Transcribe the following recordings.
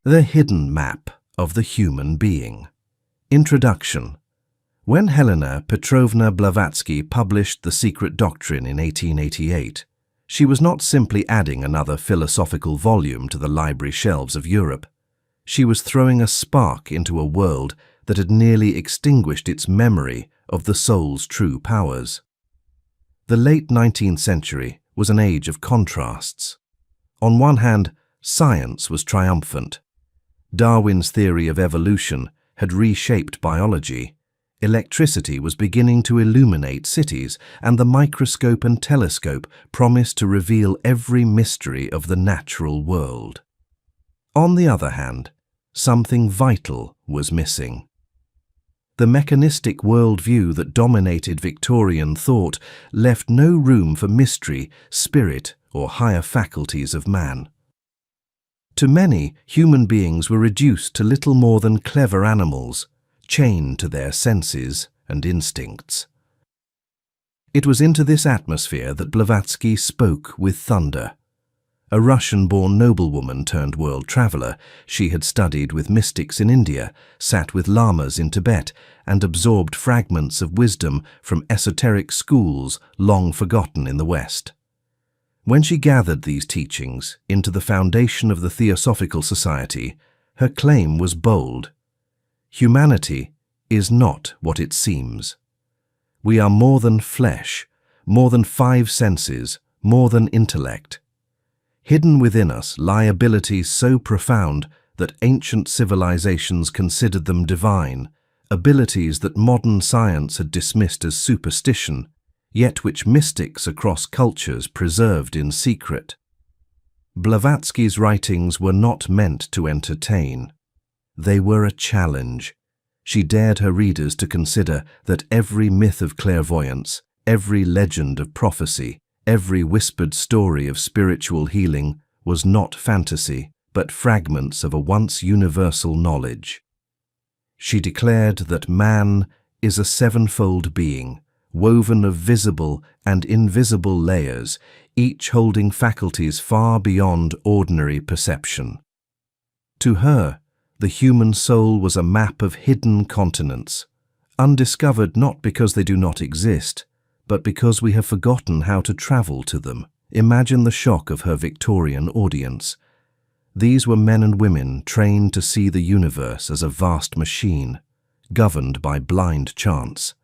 The Hidden Map of the Human Being. Introduction. When Helena Petrovna Blavatsky published The Secret Doctrine in 1888, she was not simply adding another philosophical volume to the library shelves of Europe. She was throwing a spark into a world that had nearly extinguished its memory of the soul's true powers. The late 19th century was an age of contrasts. On one hand, science was triumphant. Darwin's theory of evolution had reshaped biology. Electricity was beginning to illuminate cities, and the microscope and telescope promised to reveal every mystery of the natural world. On the other hand, something vital was missing. The mechanistic worldview that dominated Victorian thought left no room for mystery, spirit, or higher faculties of man. To many, human beings were reduced to little more than clever animals, chained to their senses and instincts. It was into this atmosphere that Blavatsky spoke with thunder. A Russian-born noblewoman turned world traveller, she had studied with mystics in India, sat with lamas in Tibet, and absorbed fragments of wisdom from esoteric schools long forgotten in the West. When she gathered these teachings into the foundation of the Theosophical Society, her claim was bold. Humanity is not what it seems. We are more than flesh, more than five senses, more than intellect. Hidden within us lie abilities so profound that ancient civilizations considered them divine, abilities that modern science had dismissed as superstition, yet which mystics across cultures preserved in secret. Blavatsky's writings were not meant to entertain. They were a challenge. She dared her readers to consider that every myth of clairvoyance, every legend of prophecy, every whispered story of spiritual healing was not fantasy, but fragments of a once universal knowledge. She declared that man is a sevenfold being, woven of visible and invisible layers, each holding faculties far beyond ordinary perception. To her, the human soul was a map of hidden continents, undiscovered not because they do not exist, but because we have forgotten how to travel to them. Imagine the shock of her Victorian audience. These were men and women trained to see the universe as a vast machine, governed by blind chance.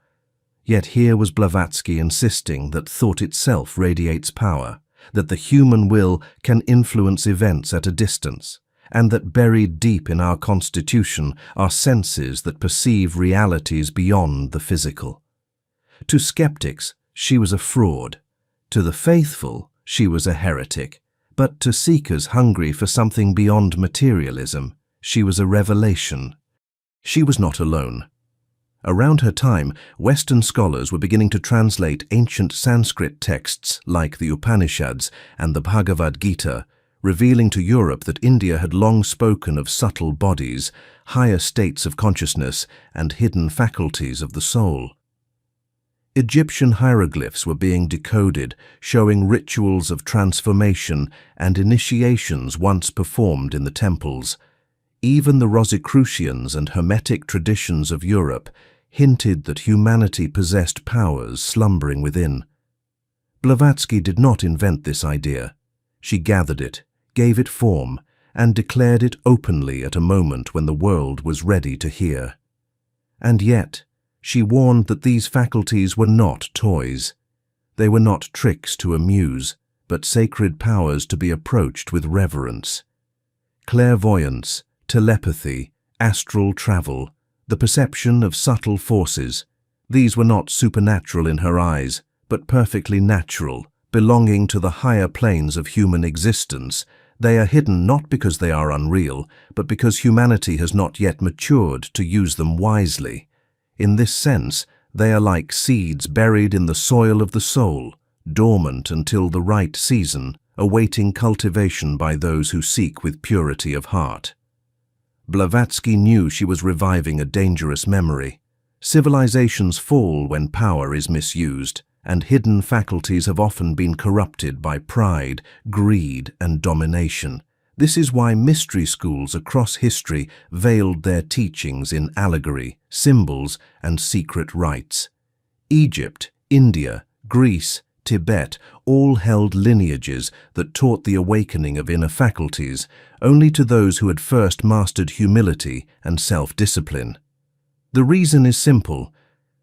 Yet here was Blavatsky insisting that thought itself radiates power, that the human will can influence events at a distance, and that buried deep in our constitution are senses that perceive realities beyond the physical. To skeptics, she was a fraud. To the faithful, she was a heretic. But to seekers hungry for something beyond materialism, she was a revelation. She was not alone. Around her time, Western scholars were beginning to translate ancient Sanskrit texts like the Upanishads and the Bhagavad Gita, revealing to Europe that India had long spoken of subtle bodies, higher states of consciousness, and hidden faculties of the soul. Egyptian hieroglyphs were being decoded, showing rituals of transformation and initiations once performed in the temples. Even the Rosicrucians and Hermetic traditions of Europe hinted that humanity possessed powers slumbering within. Blavatsky did not invent this idea. She gathered it, gave it form, and declared it openly at a moment when the world was ready to hear. And yet, she warned that these faculties were not toys. They were not tricks to amuse, but sacred powers to be approached with reverence. Clairvoyance, telepathy, astral travel, the perception of subtle forces, these were not supernatural in her eyes, but perfectly natural, belonging to the higher planes of human existence. They are hidden not because they are unreal, but because humanity has not yet matured to use them wisely. In this sense, they are like seeds buried in the soil of the soul, dormant until the right season, awaiting cultivation by those who seek with purity of heart. Blavatsky knew she was reviving a dangerous memory. Civilizations fall when power is misused, and hidden faculties have often been corrupted by pride, greed, and domination. This is why mystery schools across history veiled their teachings in allegory, symbols, and secret rites. Egypt, India, Greece, Tibet all held lineages that taught the awakening of inner faculties only to those who had first mastered humility and self-discipline. The reason is simple.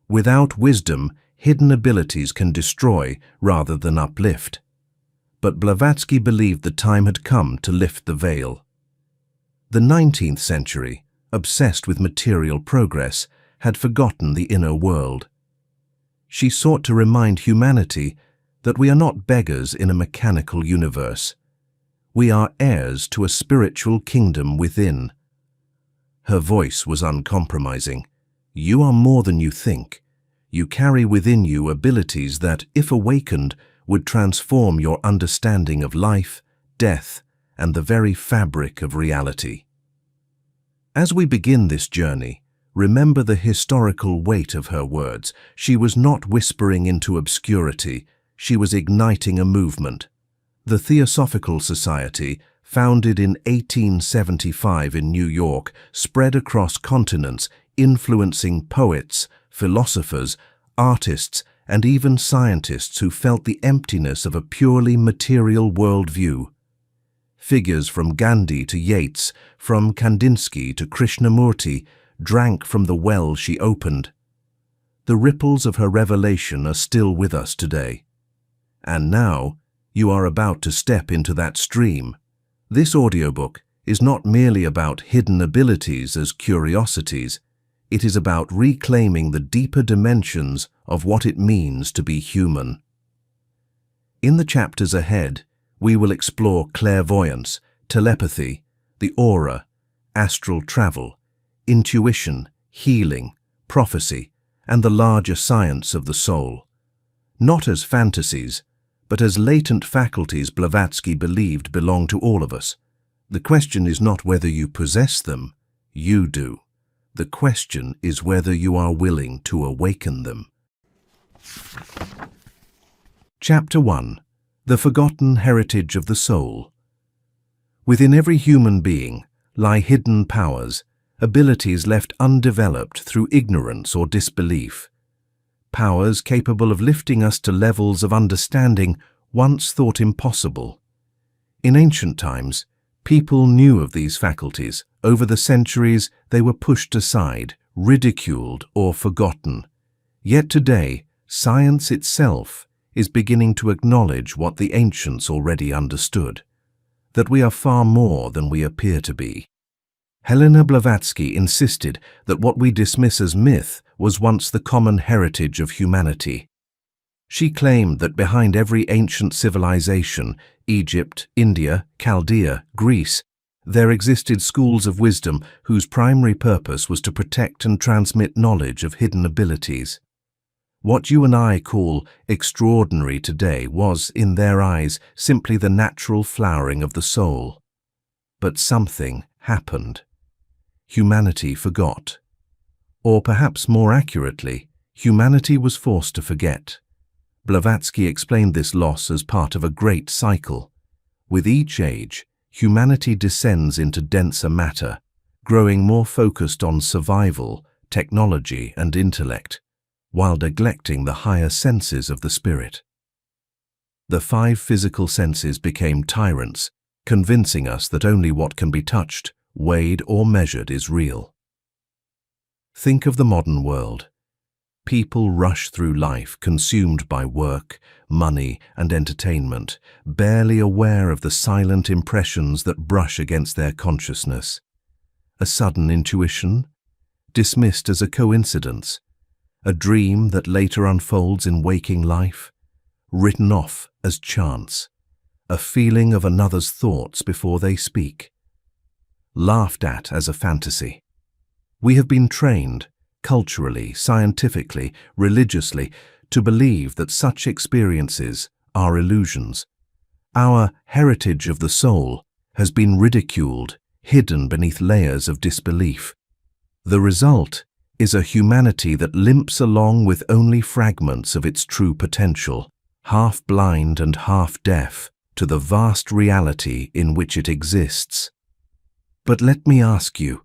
Without wisdom, hidden abilities can destroy rather than uplift. But Blavatsky believed the time had come to lift the veil. The 19th century, obsessed with material progress, had forgotten the inner world. She sought to remind humanity that we are not beggars in a mechanical universe. We are heirs to a spiritual kingdom within. Her voice was uncompromising. You are more than you think. You carry within you abilities that, if awakened, would transform your understanding of life, death, and the very fabric of reality. As we begin this journey, remember the historical weight of her words. She was not whispering into obscurity. She was igniting a movement. The Theosophical Society, founded in 1875 in New York, spread across continents, influencing poets, philosophers, artists, and even scientists who felt the emptiness of a purely material worldview. Figures from Gandhi to Yeats, from Kandinsky to Krishnamurti, drank from the well she opened. The ripples of her revelation are still with us today. And now, you are about to step into that stream. This audiobook is not merely about hidden abilities as curiosities. It is about reclaiming the deeper dimensions of what it means to be human. In the chapters ahead, we will explore clairvoyance, telepathy, the aura, astral travel, intuition, healing, prophecy, and the larger science of the soul. Not as fantasies, but as latent faculties Blavatsky believed belong to all of us. The question is not whether you possess them, you do. The question is whether you are willing to awaken them. Chapter 1. The Forgotten Heritage of the Soul. Within every human being lie hidden powers, abilities left undeveloped through ignorance or disbelief. Powers capable of lifting us to levels of understanding once thought impossible. In ancient times, people knew of these faculties. Over the centuries, they were pushed aside, ridiculed, or forgotten. Yet today, science itself is beginning to acknowledge what the ancients already understood, that we are far more than we appear to be. Helena Blavatsky insisted that what we dismiss as myth was once the common heritage of humanity. She claimed that behind every ancient civilization, Egypt, India, Chaldea, Greece, there existed schools of wisdom whose primary purpose was to protect and transmit knowledge of hidden abilities. What you and I call extraordinary today was, in their eyes, simply the natural flowering of the soul. But something happened. Humanity forgot. Or perhaps more accurately, humanity was forced to forget. Blavatsky explained this loss as part of a great cycle. With each age, humanity descends into denser matter, growing more focused on survival, technology, and intellect, while neglecting the higher senses of the spirit. The 5 physical senses became tyrants, convincing us that only what can be touched, weighed, or measured is real. Think of the modern world. People rush through life consumed by work, money, and entertainment, barely aware of the silent impressions that brush against their consciousness. A sudden intuition, dismissed as a coincidence, a dream that later unfolds in waking life, written off as chance, a feeling of another's thoughts before they speak, laughed at as a fantasy. We have been trained, culturally, scientifically, religiously, to believe that such experiences are illusions. Our heritage of the soul has been ridiculed, hidden beneath layers of disbelief. The result is a humanity that limps along with only fragments of its true potential, half blind and half deaf to the vast reality in which it exists. But let me ask you,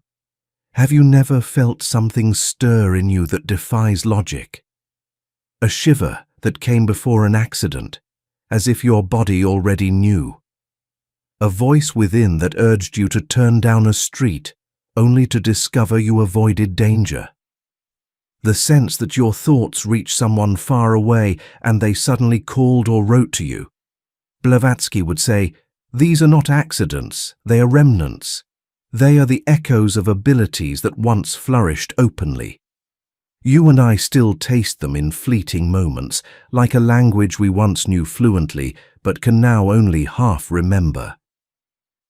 have you never felt something stir in you that defies logic? A shiver that came before an accident, as if your body already knew. A voice within that urged you to turn down a street, only to discover you avoided danger. The sense that your thoughts reached someone far away and they suddenly called or wrote to you. Blavatsky would say, "These are not accidents, they are remnants. They are the echoes of abilities that once flourished openly. You and I still taste them in fleeting moments, like a language we once knew fluently, but can now only half remember."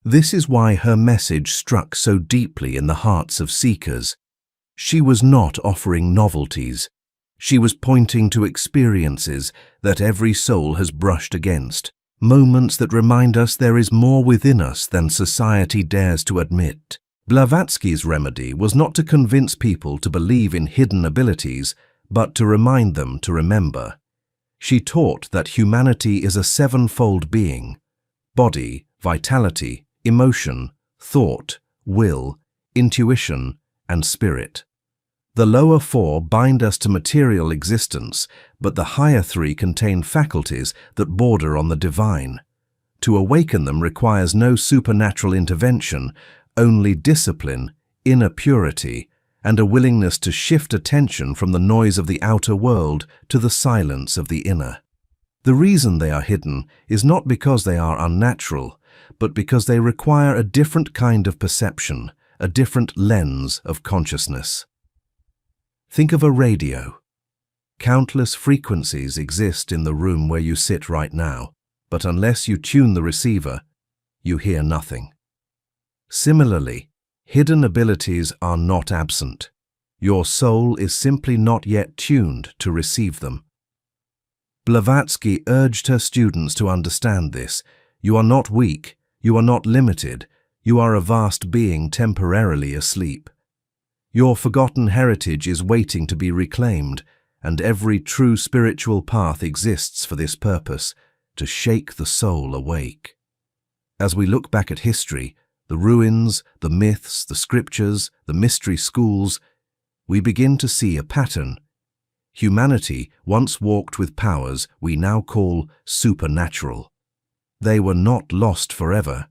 This is why her message struck so deeply in the hearts of seekers. She was not offering novelties. She was pointing to experiences that every soul has brushed against, moments that remind us there is more within us than society dares to admit. Blavatsky's remedy was not to convince people to believe in hidden abilities, but to remind them to remember. She taught that humanity is a sevenfold being: body, vitality, emotion, thought, will, intuition, and spirit. The lower four bind us to material existence, but the higher three contain faculties that border on the divine. To awaken them requires no supernatural intervention, only discipline, inner purity, and a willingness to shift attention from the noise of the outer world to the silence of the inner. The reason they are hidden is not because they are unnatural, but because they require a different kind of perception, a different lens of consciousness. Think of a radio. Countless frequencies exist in the room where you sit right now, but unless you tune the receiver, you hear nothing. Similarly, hidden abilities are not absent. Your soul is simply not yet tuned to receive them. Blavatsky urged her students to understand this. You are not weak, you are not limited, you are a vast being temporarily asleep. Your forgotten heritage is waiting to be reclaimed, and every true spiritual path exists for this purpose, to shake the soul awake. As we look back at history, the ruins, the myths, the scriptures, the mystery schools, we begin to see a pattern. Humanity once walked with powers we now call supernatural. They were not lost forever.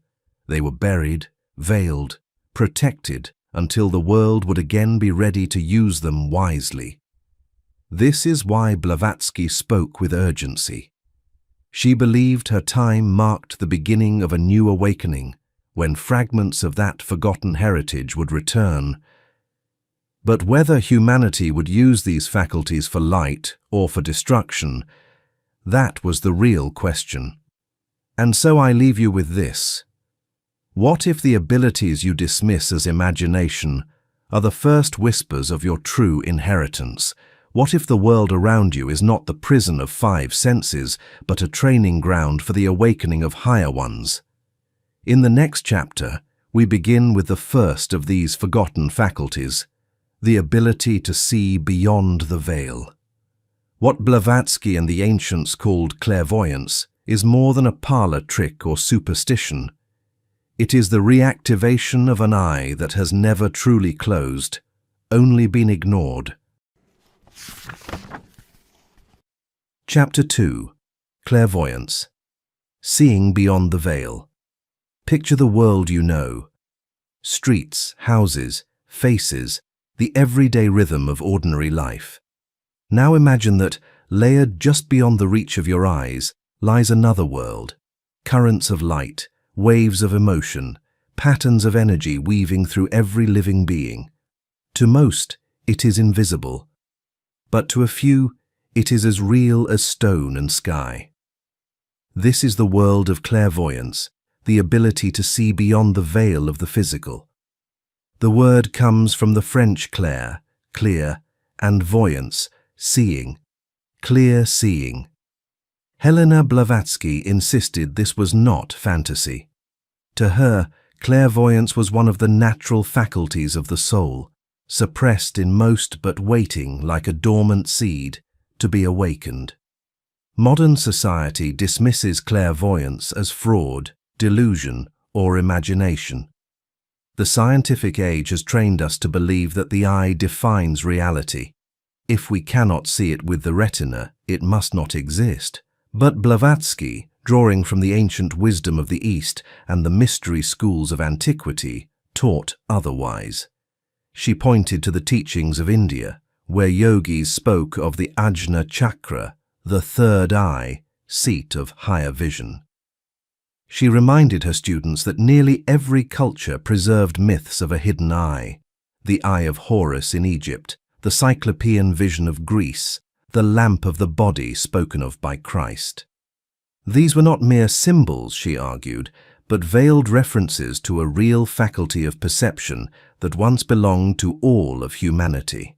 They were buried, veiled, protected, until the world would again be ready to use them wisely. This is why Blavatsky spoke with urgency. She believed her time marked the beginning of a new awakening, when fragments of that forgotten heritage would return. But whether humanity would use these faculties for light or for destruction, that was the real question. And so I leave you with this. What if the abilities you dismiss as imagination are the first whispers of your true inheritance? What if the world around you is not the prison of 5 senses, but a training ground for the awakening of higher ones? In the next chapter, we begin with the first of these forgotten faculties, the ability to see beyond the veil. What Blavatsky and the ancients called clairvoyance is more than a parlor trick or superstition. It is the reactivation of an eye that has never truly closed, only been ignored. Chapter 2. Clairvoyance. Seeing beyond the veil. Picture the world you know. Streets, houses, faces, the everyday rhythm of ordinary life. Now imagine that, layered just beyond the reach of your eyes, lies another world. Currents of light, waves of emotion, patterns of energy weaving through every living being. To most, it is invisible. But to a few, it is as real as stone and sky. This is the world of clairvoyance, the ability to see beyond the veil of the physical. The word comes from the French clair, clear, and voyance, seeing, clear seeing. Helena Blavatsky insisted this was not fantasy. To her, clairvoyance was one of the natural faculties of the soul, suppressed in most but waiting like a dormant seed to be awakened. Modern society dismisses clairvoyance as fraud, delusion, or imagination. The scientific age has trained us to believe that the eye defines reality. If we cannot see it with the retina, it must not exist. But Blavatsky, drawing from the ancient wisdom of the East and the mystery schools of antiquity, taught otherwise. She pointed to the teachings of India, where yogis spoke of the Ajna chakra, the third eye, seat of higher vision. She reminded her students that nearly every culture preserved myths of a hidden eye: the eye of Horus in Egypt, the Cyclopean vision of Greece, the lamp of the body spoken of by Christ. These were not mere symbols, she argued, but veiled references to a real faculty of perception that once belonged to all of humanity.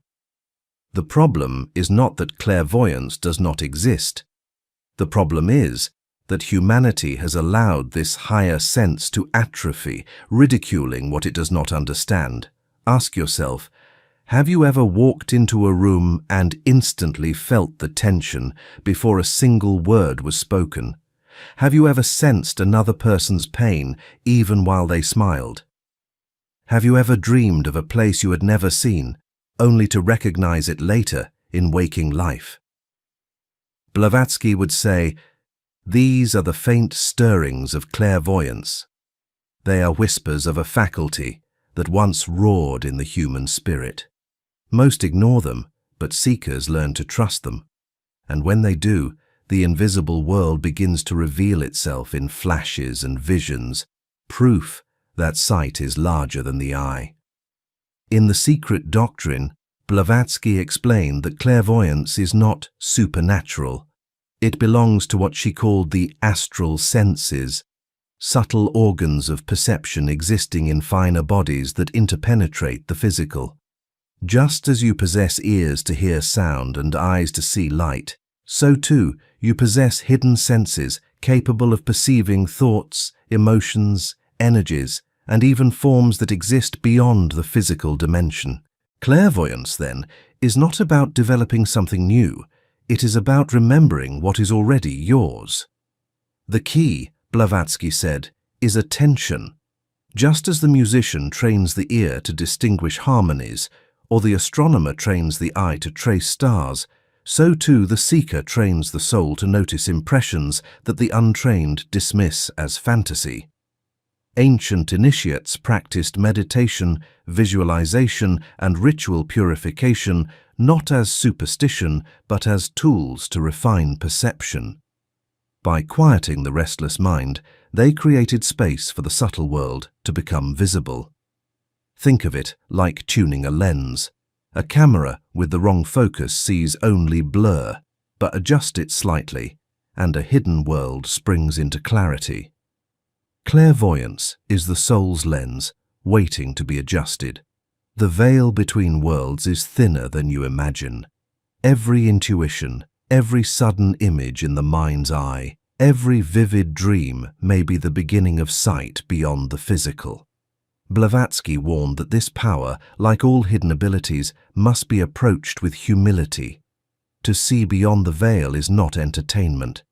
The problem is not that clairvoyance does not exist. The problem is that humanity has allowed this higher sense to atrophy, ridiculing what it does not understand. Ask yourself, have you ever walked into a room and instantly felt the tension before a single word was spoken? Have you ever sensed another person's pain even while they smiled? Have you ever dreamed of a place you had never seen, only to recognize it later in waking life? Blavatsky would say, "These are the faint stirrings of clairvoyance. They are whispers of a faculty that once roared in the human spirit. Most ignore them, but seekers learn to trust them. And when they do, the invisible world begins to reveal itself in flashes and visions, proof that sight is larger than the eye." In The Secret Doctrine, Blavatsky explained that clairvoyance is not supernatural. It belongs to what she called the astral senses, subtle organs of perception existing in finer bodies that interpenetrate the physical. Just as you possess ears to hear sound and eyes to see light, so too you possess hidden senses capable of perceiving thoughts, emotions, energies, and even forms that exist beyond the physical dimension. Clairvoyance, then, is not about developing something new. It is about remembering what is already yours. The key, Blavatsky said, is attention. Just as the musician trains the ear to distinguish harmonies, or the astronomer trains the eye to trace stars, so too the seeker trains the soul to notice impressions that the untrained dismiss as fantasy. Ancient initiates practiced meditation, visualization, and ritual purification not as superstition, but as tools to refine perception. By quieting the restless mind, they created space for the subtle world to become visible. Think of it like tuning a lens. A camera with the wrong focus sees only blur, but adjust it slightly, and a hidden world springs into clarity. Clairvoyance is the soul's lens, waiting to be adjusted. The veil between worlds is thinner than you imagine. Every intuition, every sudden image in the mind's eye, every vivid dream may be the beginning of sight beyond the physical. Blavatsky warned that this power, like all hidden abilities, must be approached with humility. To see beyond the veil is not entertainment.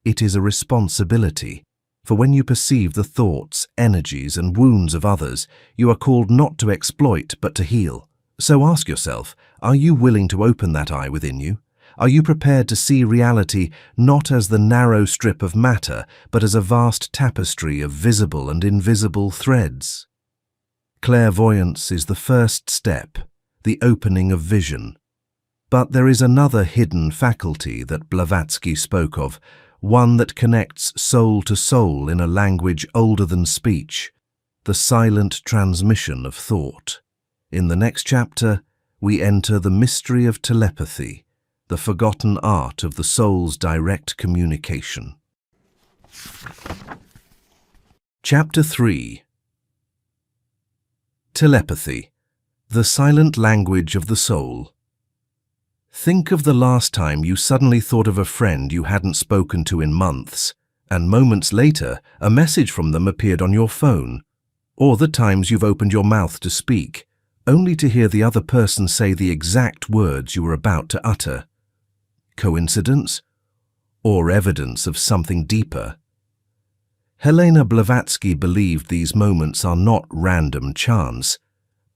It is a responsibility. For when you perceive the thoughts, energies, and wounds of others, you are called not to exploit but to heal. So ask yourself, are you willing to open that eye within you? Are you prepared to see reality not as the narrow strip of matter, but as a vast tapestry of visible and invisible threads? Clairvoyance is the first step, the opening of vision. But there is another hidden faculty that Blavatsky spoke of, one that connects soul to soul in a language older than speech, the silent transmission of thought. In the next chapter, we enter the mystery of telepathy, the forgotten art of the soul's direct communication. Chapter 3. Telepathy, the silent language of the soul. Think of the last time you suddenly thought of a friend you hadn't spoken to in months, and moments later, a message from them appeared on your phone. Or the times you've opened your mouth to speak, only to hear the other person say the exact words you were about to utter. Coincidence? or evidence of something deeper. Helena Blavatsky believed these moments are not random chance,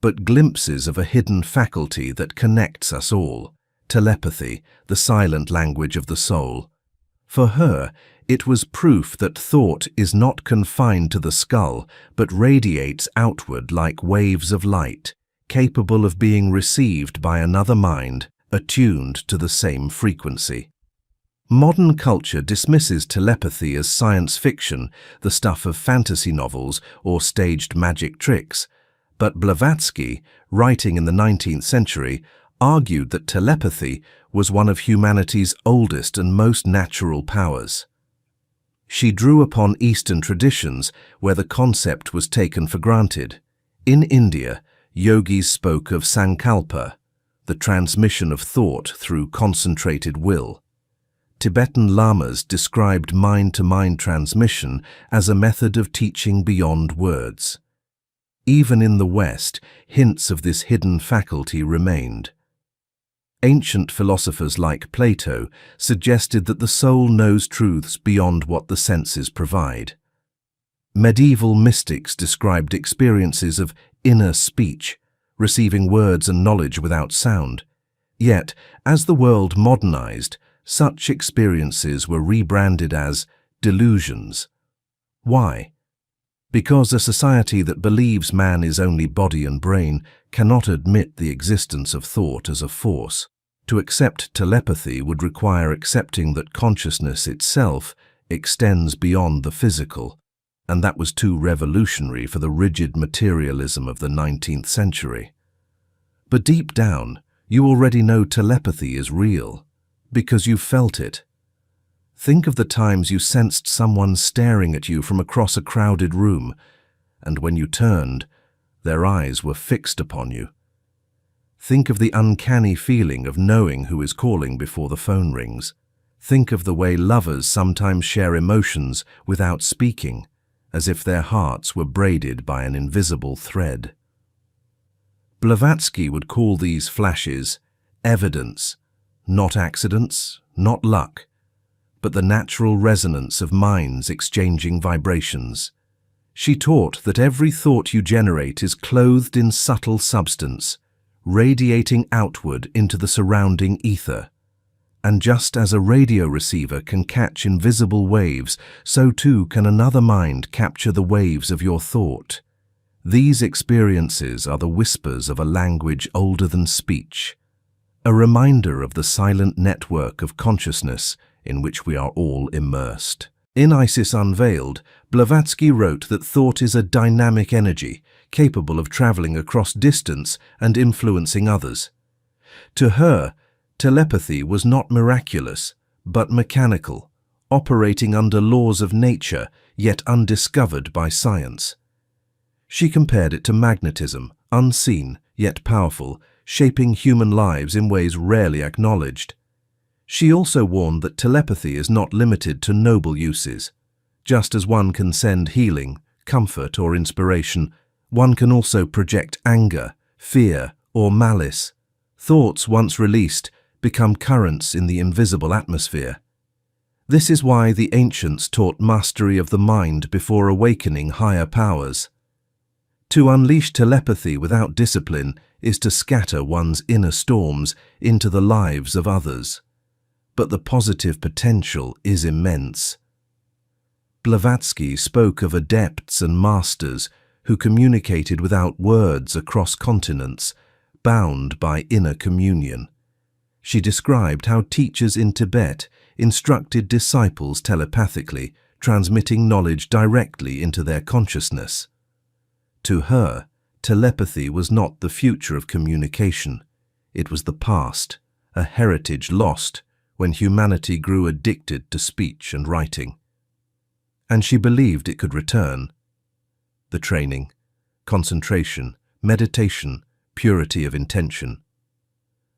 but glimpses of a hidden faculty that connects us all, telepathy, the silent language of the soul. For her, it was proof that thought is not confined to the skull, but radiates outward like waves of light, capable of being received by another mind, attuned to the same frequency. Modern culture dismisses telepathy as science fiction, the stuff of fantasy novels or staged magic tricks, but Blavatsky, writing in the 19th century, argued that telepathy was one of humanity's oldest and most natural powers. She drew upon Eastern traditions where the concept was taken for granted. In India, yogis spoke of sankalpa, the transmission of thought through concentrated will. Tibetan lamas described mind-to-mind transmission as a method of teaching beyond words. Even in the West, hints of this hidden faculty remained. Ancient philosophers like Plato suggested that the soul knows truths beyond what the senses provide. Medieval mystics described experiences of inner speech, receiving words and knowledge without sound. Yet, as the world modernized, such experiences were rebranded as delusions. Why? Because a society that believes man is only body and brain cannot admit the existence of thought as a force. To accept telepathy would require accepting that consciousness itself extends beyond the physical, and that was too revolutionary for the rigid materialism of the 19th century. But deep down, you already know telepathy is real, because you felt it. Think of the times you sensed someone staring at you from across a crowded room, and when you turned, their eyes were fixed upon you. Think of the uncanny feeling of knowing who is calling before the phone rings. Think of the way lovers sometimes share emotions without speaking, as if their hearts were braided by an invisible thread. Blavatsky would call these flashes evidence, not accidents, not luck, but the natural resonance of minds exchanging vibrations. She taught that every thought you generate is clothed in subtle substance, radiating outward into the surrounding ether. And just as a radio receiver can catch invisible waves, so too can another mind capture the waves of your thought. These experiences are the whispers of a language older than speech, a reminder of the silent network of consciousness in which we are all immersed. In Isis Unveiled, Blavatsky wrote that thought is a dynamic energy, capable of traveling across distance and influencing others. To her, telepathy was not miraculous, but mechanical, operating under laws of nature, yet undiscovered by science. She compared it to magnetism, unseen, yet powerful, shaping human lives in ways rarely acknowledged. She also warned that telepathy is not limited to noble uses. Just as one can send healing, comfort, or inspiration, one can also project anger, fear, or malice. Thoughts once released become currents in the invisible atmosphere. This is why the ancients taught mastery of the mind before awakening higher powers. To unleash telepathy without discipline is to scatter one's inner storms into the lives of others. But the positive potential is immense. Blavatsky spoke of adepts and masters who communicated without words across continents, bound by inner communion. She described how teachers in Tibet instructed disciples telepathically, transmitting knowledge directly into their consciousness. To her, telepathy was not the future of communication. It was the past, a heritage lost when humanity grew addicted to speech and writing. And she believed it could return. The training, concentration, meditation, purity of intention.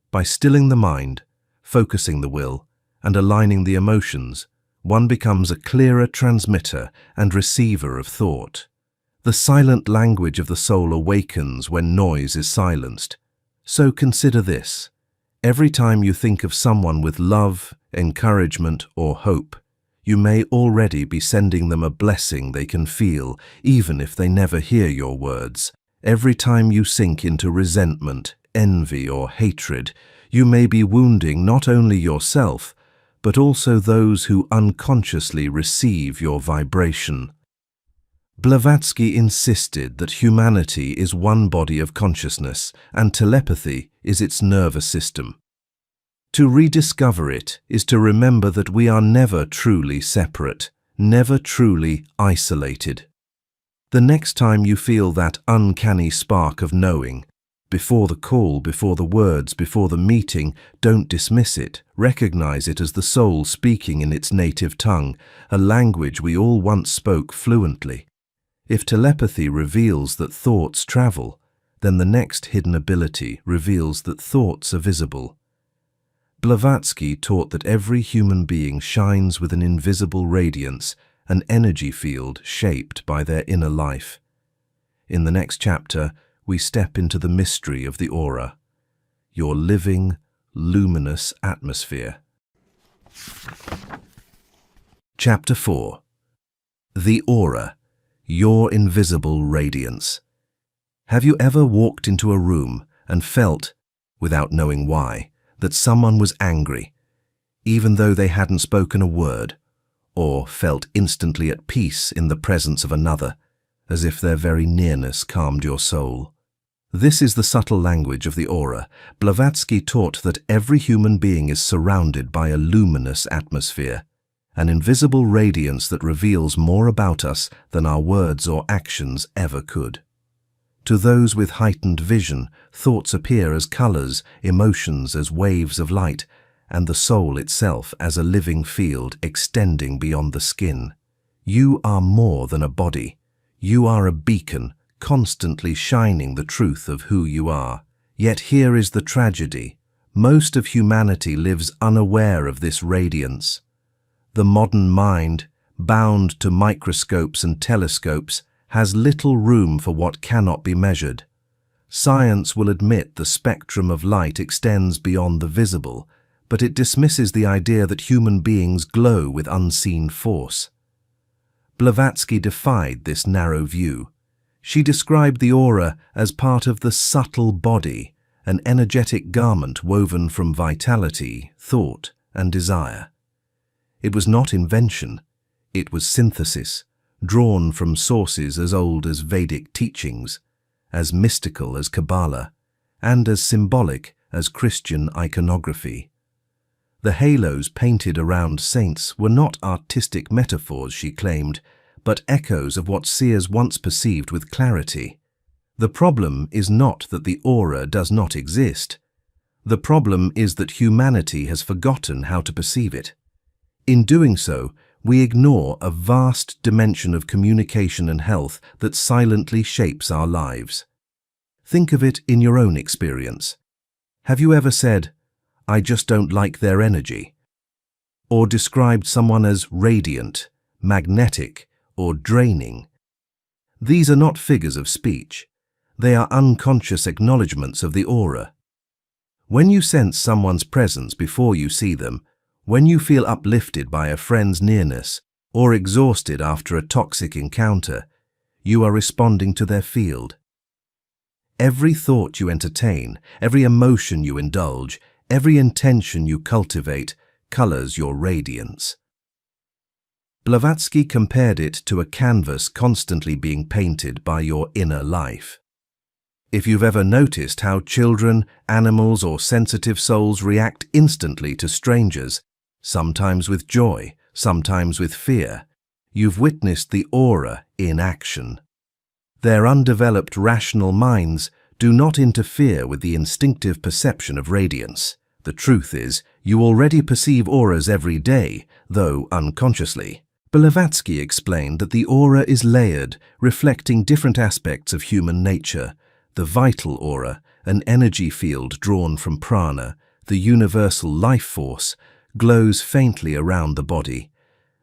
By stilling the mind, focusing the will, and aligning the emotions, one becomes a clearer transmitter and receiver of thought. The silent language of the soul awakens when noise is silenced. So consider this. Every time you think of someone with love, encouragement, or hope, you may already be sending them a blessing they can feel, even if they never hear your words. Every time you sink into resentment, envy, or hatred, you may be wounding not only yourself, but also those who unconsciously receive your vibration. Blavatsky insisted that humanity is one body of consciousness, and telepathy is its nervous system. To rediscover it is to remember that we are never truly separate, never truly isolated. The next time you feel that uncanny spark of knowing, before the call, before the words, before the meeting, don't dismiss it. Recognize it as the soul speaking in its native tongue, a language we all once spoke fluently. If telepathy reveals that thoughts travel, then the next hidden ability reveals that thoughts are visible. Blavatsky taught that every human being shines with an invisible radiance, an energy field shaped by their inner life. In the next chapter, we step into the mystery of the aura, your living, luminous atmosphere. Chapter 4. The aura, your invisible radiance. Have you ever walked into a room and felt, without knowing why, that someone was angry, even though they hadn't spoken a word, or felt instantly at peace in the presence of another, as if their very nearness calmed your soul? This is the subtle language of the aura. Blavatsky taught that every human being is surrounded by a luminous atmosphere, an invisible radiance that reveals more about us than our words or actions ever could. To those with heightened vision, thoughts appear as colors, emotions as waves of light, and the soul itself as a living field extending beyond the skin. You are more than a body. You are a beacon, constantly shining the truth of who you are. Yet here is the tragedy. Most of humanity lives unaware of this radiance. The modern mind, bound to microscopes and telescopes, has little room for what cannot be measured. Science will admit the spectrum of light extends beyond the visible, but it dismisses the idea that human beings glow with unseen force. Blavatsky defied this narrow view. She described the aura as part of the subtle body, an energetic garment woven from vitality, thought, and desire. It was not invention, it was synthesis, drawn from sources as old as Vedic teachings, as mystical as Kabbalah, and as symbolic as Christian iconography. The halos painted around saints were not artistic metaphors, she claimed, but echoes of what seers once perceived with clarity. The problem is not that the aura does not exist. The problem is that humanity has forgotten how to perceive it. In doing so, we ignore a vast dimension of communication and health that silently shapes our lives. Think of it in your own experience. Have you ever said, "I just don't like their energy," or described someone as radiant, magnetic, or draining? These are not figures of speech. They are unconscious acknowledgements of the aura. When you sense someone's presence before you see them, when you feel uplifted by a friend's nearness or exhausted after a toxic encounter, you are responding to their field. Every thought you entertain, every emotion you indulge, every intention you cultivate colors your radiance. Blavatsky compared it to a canvas constantly being painted by your inner life. If you've ever noticed how children, animals, or sensitive souls react instantly to strangers, sometimes with joy, sometimes with fear, you've witnessed the aura in action. Their undeveloped rational minds do not interfere with the instinctive perception of radiance. The truth is, you already perceive auras every day, though unconsciously. Blavatsky explained that the aura is layered, reflecting different aspects of human nature. The vital aura, an energy field drawn from prana, the universal life force, glows faintly around the body.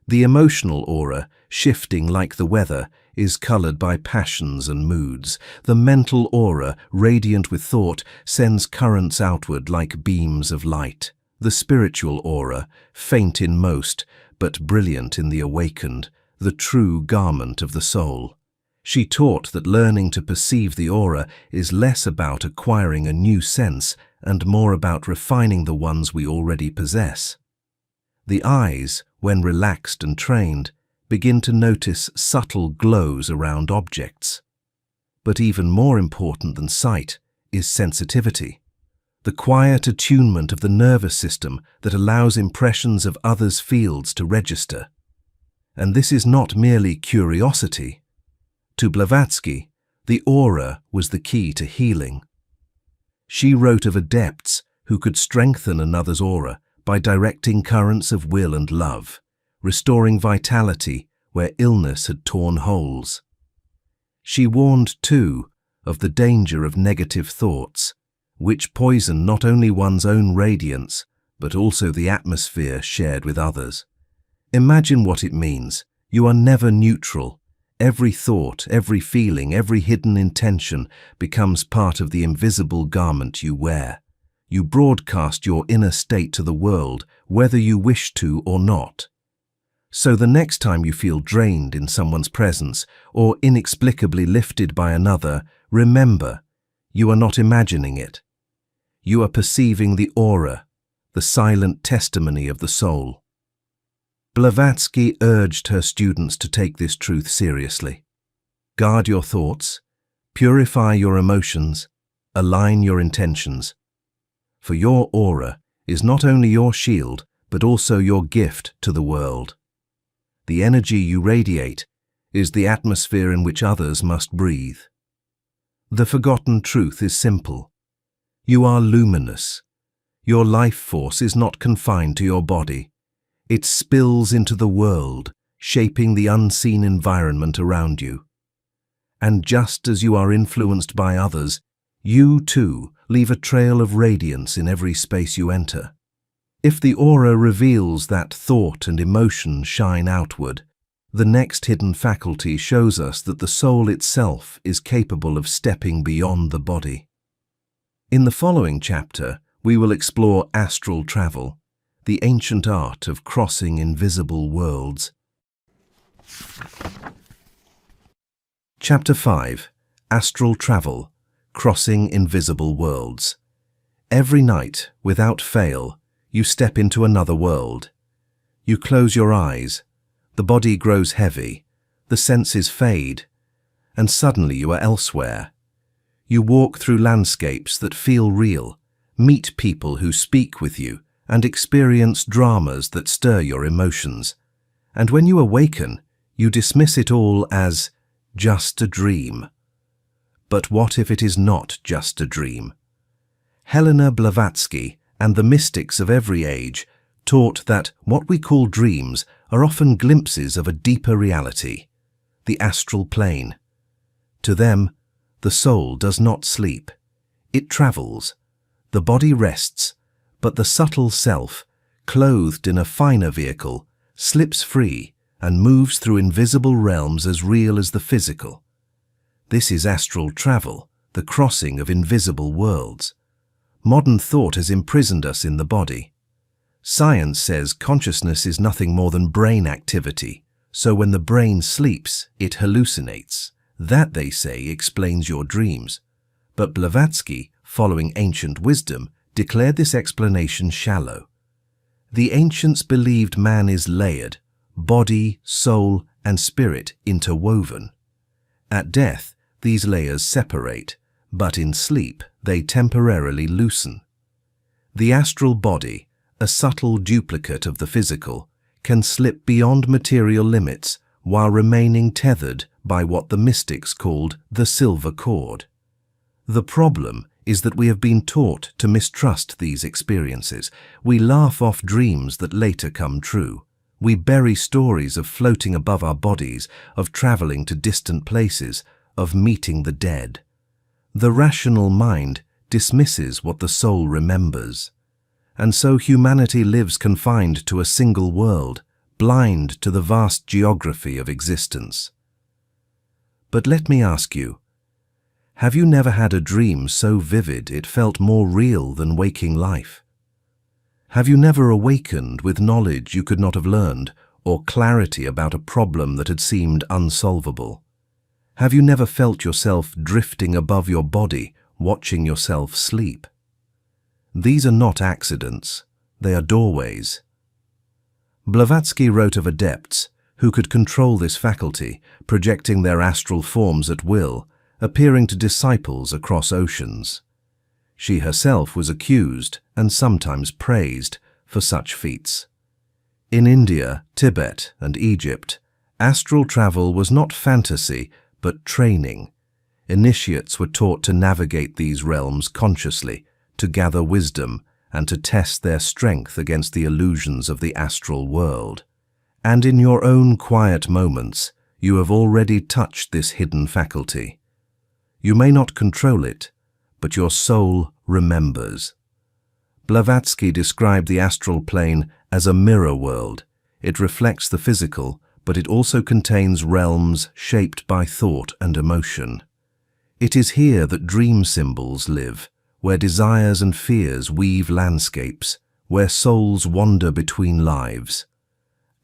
The emotional aura, shifting like the weather, is colored by passions and moods. The mental aura, radiant with thought, sends currents outward like beams of light. The spiritual aura, faint in most, but brilliant in the awakened, the true garment of the soul. She taught that learning to perceive the aura is less about acquiring a new sense and more about refining the ones we already possess. The eyes, when relaxed and trained, begin to notice subtle glows around objects. But even more important than sight is sensitivity, the quiet attunement of the nervous system that allows impressions of others' fields to register. And this is not merely curiosity. To Blavatsky, the aura was the key to healing. She wrote of adepts who could strengthen another's aura by directing currents of will and love, restoring vitality where illness had torn holes. She warned, too, of the danger of negative thoughts, which poison not only one's own radiance, but also the atmosphere shared with others. Imagine what it means. You are never neutral. Every thought, every feeling, every hidden intention becomes part of the invisible garment you wear. You broadcast your inner state to the world, whether you wish to or not. So the next time you feel drained in someone's presence or inexplicably lifted by another, remember, you are not imagining it. You are perceiving the aura, the silent testimony of the soul. Blavatsky urged her students to take this truth seriously. Guard your thoughts, purify your emotions, align your intentions. For your aura is not only your shield, but also your gift to the world. The energy you radiate is the atmosphere in which others must breathe. The forgotten truth is simple. You are luminous. Your life force is not confined to your body. It spills into the world, shaping the unseen environment around you. And just as you are influenced by others, you too leave a trail of radiance in every space you enter. If the aura reveals that thought and emotion shine outward, the next hidden faculty shows us that the soul itself is capable of stepping beyond the body. In the following chapter, we will explore astral travel, the ancient art of crossing invisible worlds. Chapter 5. Astral Travel, Crossing Invisible Worlds. Every night, without fail, you step into another world. You close your eyes, the body grows heavy, the senses fade, and suddenly you are elsewhere. You walk through landscapes that feel real, meet people who speak with you, and experience dramas that stir your emotions. And when you awaken, you dismiss it all as just a dream. But what if it is not just a dream? Helena Blavatsky and the mystics of every age taught that what we call dreams are often glimpses of a deeper reality, the astral plane. To them, the soul does not sleep. It travels. The body rests, but the subtle self, clothed in a finer vehicle, slips free and moves through invisible realms as real as the physical. This is astral travel, the crossing of invisible worlds. Modern thought has imprisoned us in the body. Science says consciousness is nothing more than brain activity, so when the brain sleeps, it hallucinates. That, they say, explains your dreams. But Blavatsky, following ancient wisdom, declared this explanation shallow. The ancients believed man is layered, body, soul, and spirit interwoven. At death, these layers separate, but in sleep they temporarily loosen. The astral body, a subtle duplicate of the physical, can slip beyond material limits while remaining tethered by what the mystics called the silver cord. The problem is that we have been taught to mistrust these experiences. We laugh off dreams that later come true. We bury stories of floating above our bodies, of traveling to distant places, of meeting the dead. The rational mind dismisses what the soul remembers. And so humanity lives confined to a single world, blind to the vast geography of existence. But let me ask you, have you never had a dream so vivid it felt more real than waking life? Have you never awakened with knowledge you could not have learned, or clarity about a problem that had seemed unsolvable? Have you never felt yourself drifting above your body, watching yourself sleep? These are not accidents, they are doorways. Blavatsky wrote of adepts who could control this faculty, projecting their astral forms at will, appearing to disciples across oceans. She herself was accused and sometimes praised for such feats. In India, Tibet, and Egypt, astral travel was not fantasy but training. Initiates were taught to navigate these realms consciously, to gather wisdom, and to test their strength against the illusions of the astral world. And in your own quiet moments, you have already touched this hidden faculty. You may not control it, but your soul remembers. Blavatsky described the astral plane as a mirror world. It reflects the physical, but it also contains realms shaped by thought and emotion. It is here that dream symbols live, where desires and fears weave landscapes, where souls wander between lives.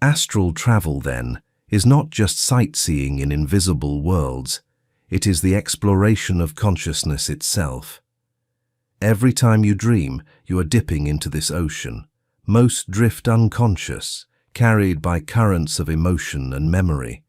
Astral travel, then, is not just sightseeing in invisible worlds. It is the exploration of consciousness itself. Every time you dream, you are dipping into this ocean. Most drift unconscious, carried by currents of emotion and memory.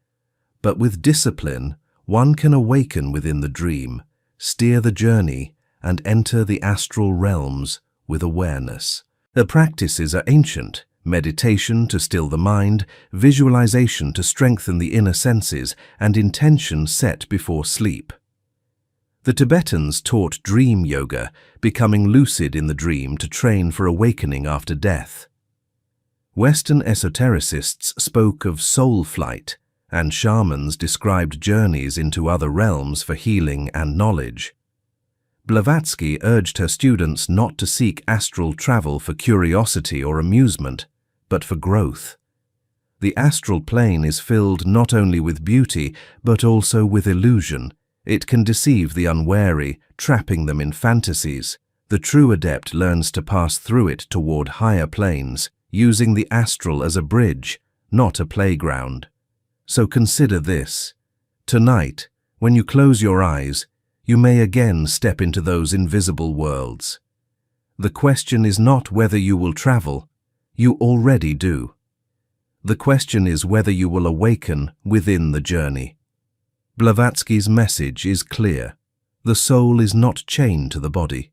But with discipline, one can awaken within the dream, steer the journey, and enter the astral realms with awareness. The practices are ancient: meditation to still the mind, visualization to strengthen the inner senses, and intention set before sleep. The Tibetans taught dream yoga, becoming lucid in the dream to train for awakening after death. Western esotericists spoke of soul flight, and shamans described journeys into other realms for healing and knowledge. Blavatsky urged her students not to seek astral travel for curiosity or amusement, but for growth. The astral plane is filled not only with beauty, but also with illusion. It can deceive the unwary, trapping them in fantasies. The true adept learns to pass through it toward higher planes, using the astral as a bridge, not a playground. So consider this. Tonight, when you close your eyes, you may again step into those invisible worlds. The question is not whether you will travel. You already do. The question is whether you will awaken within the journey. Blavatsky's message is clear. The soul is not chained to the body.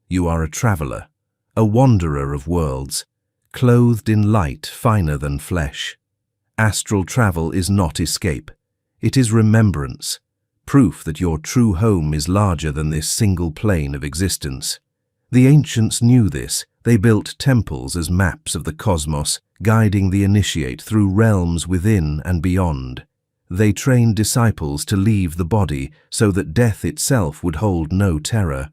You are a traveler, a wanderer of worlds, clothed in light finer than flesh. Astral travel is not escape. It is remembrance, proof that your true home is larger than this single plane of existence. The ancients knew this. They built temples as maps of the cosmos, guiding the initiate through realms within and beyond. They trained disciples to leave the body so that death itself would hold no terror.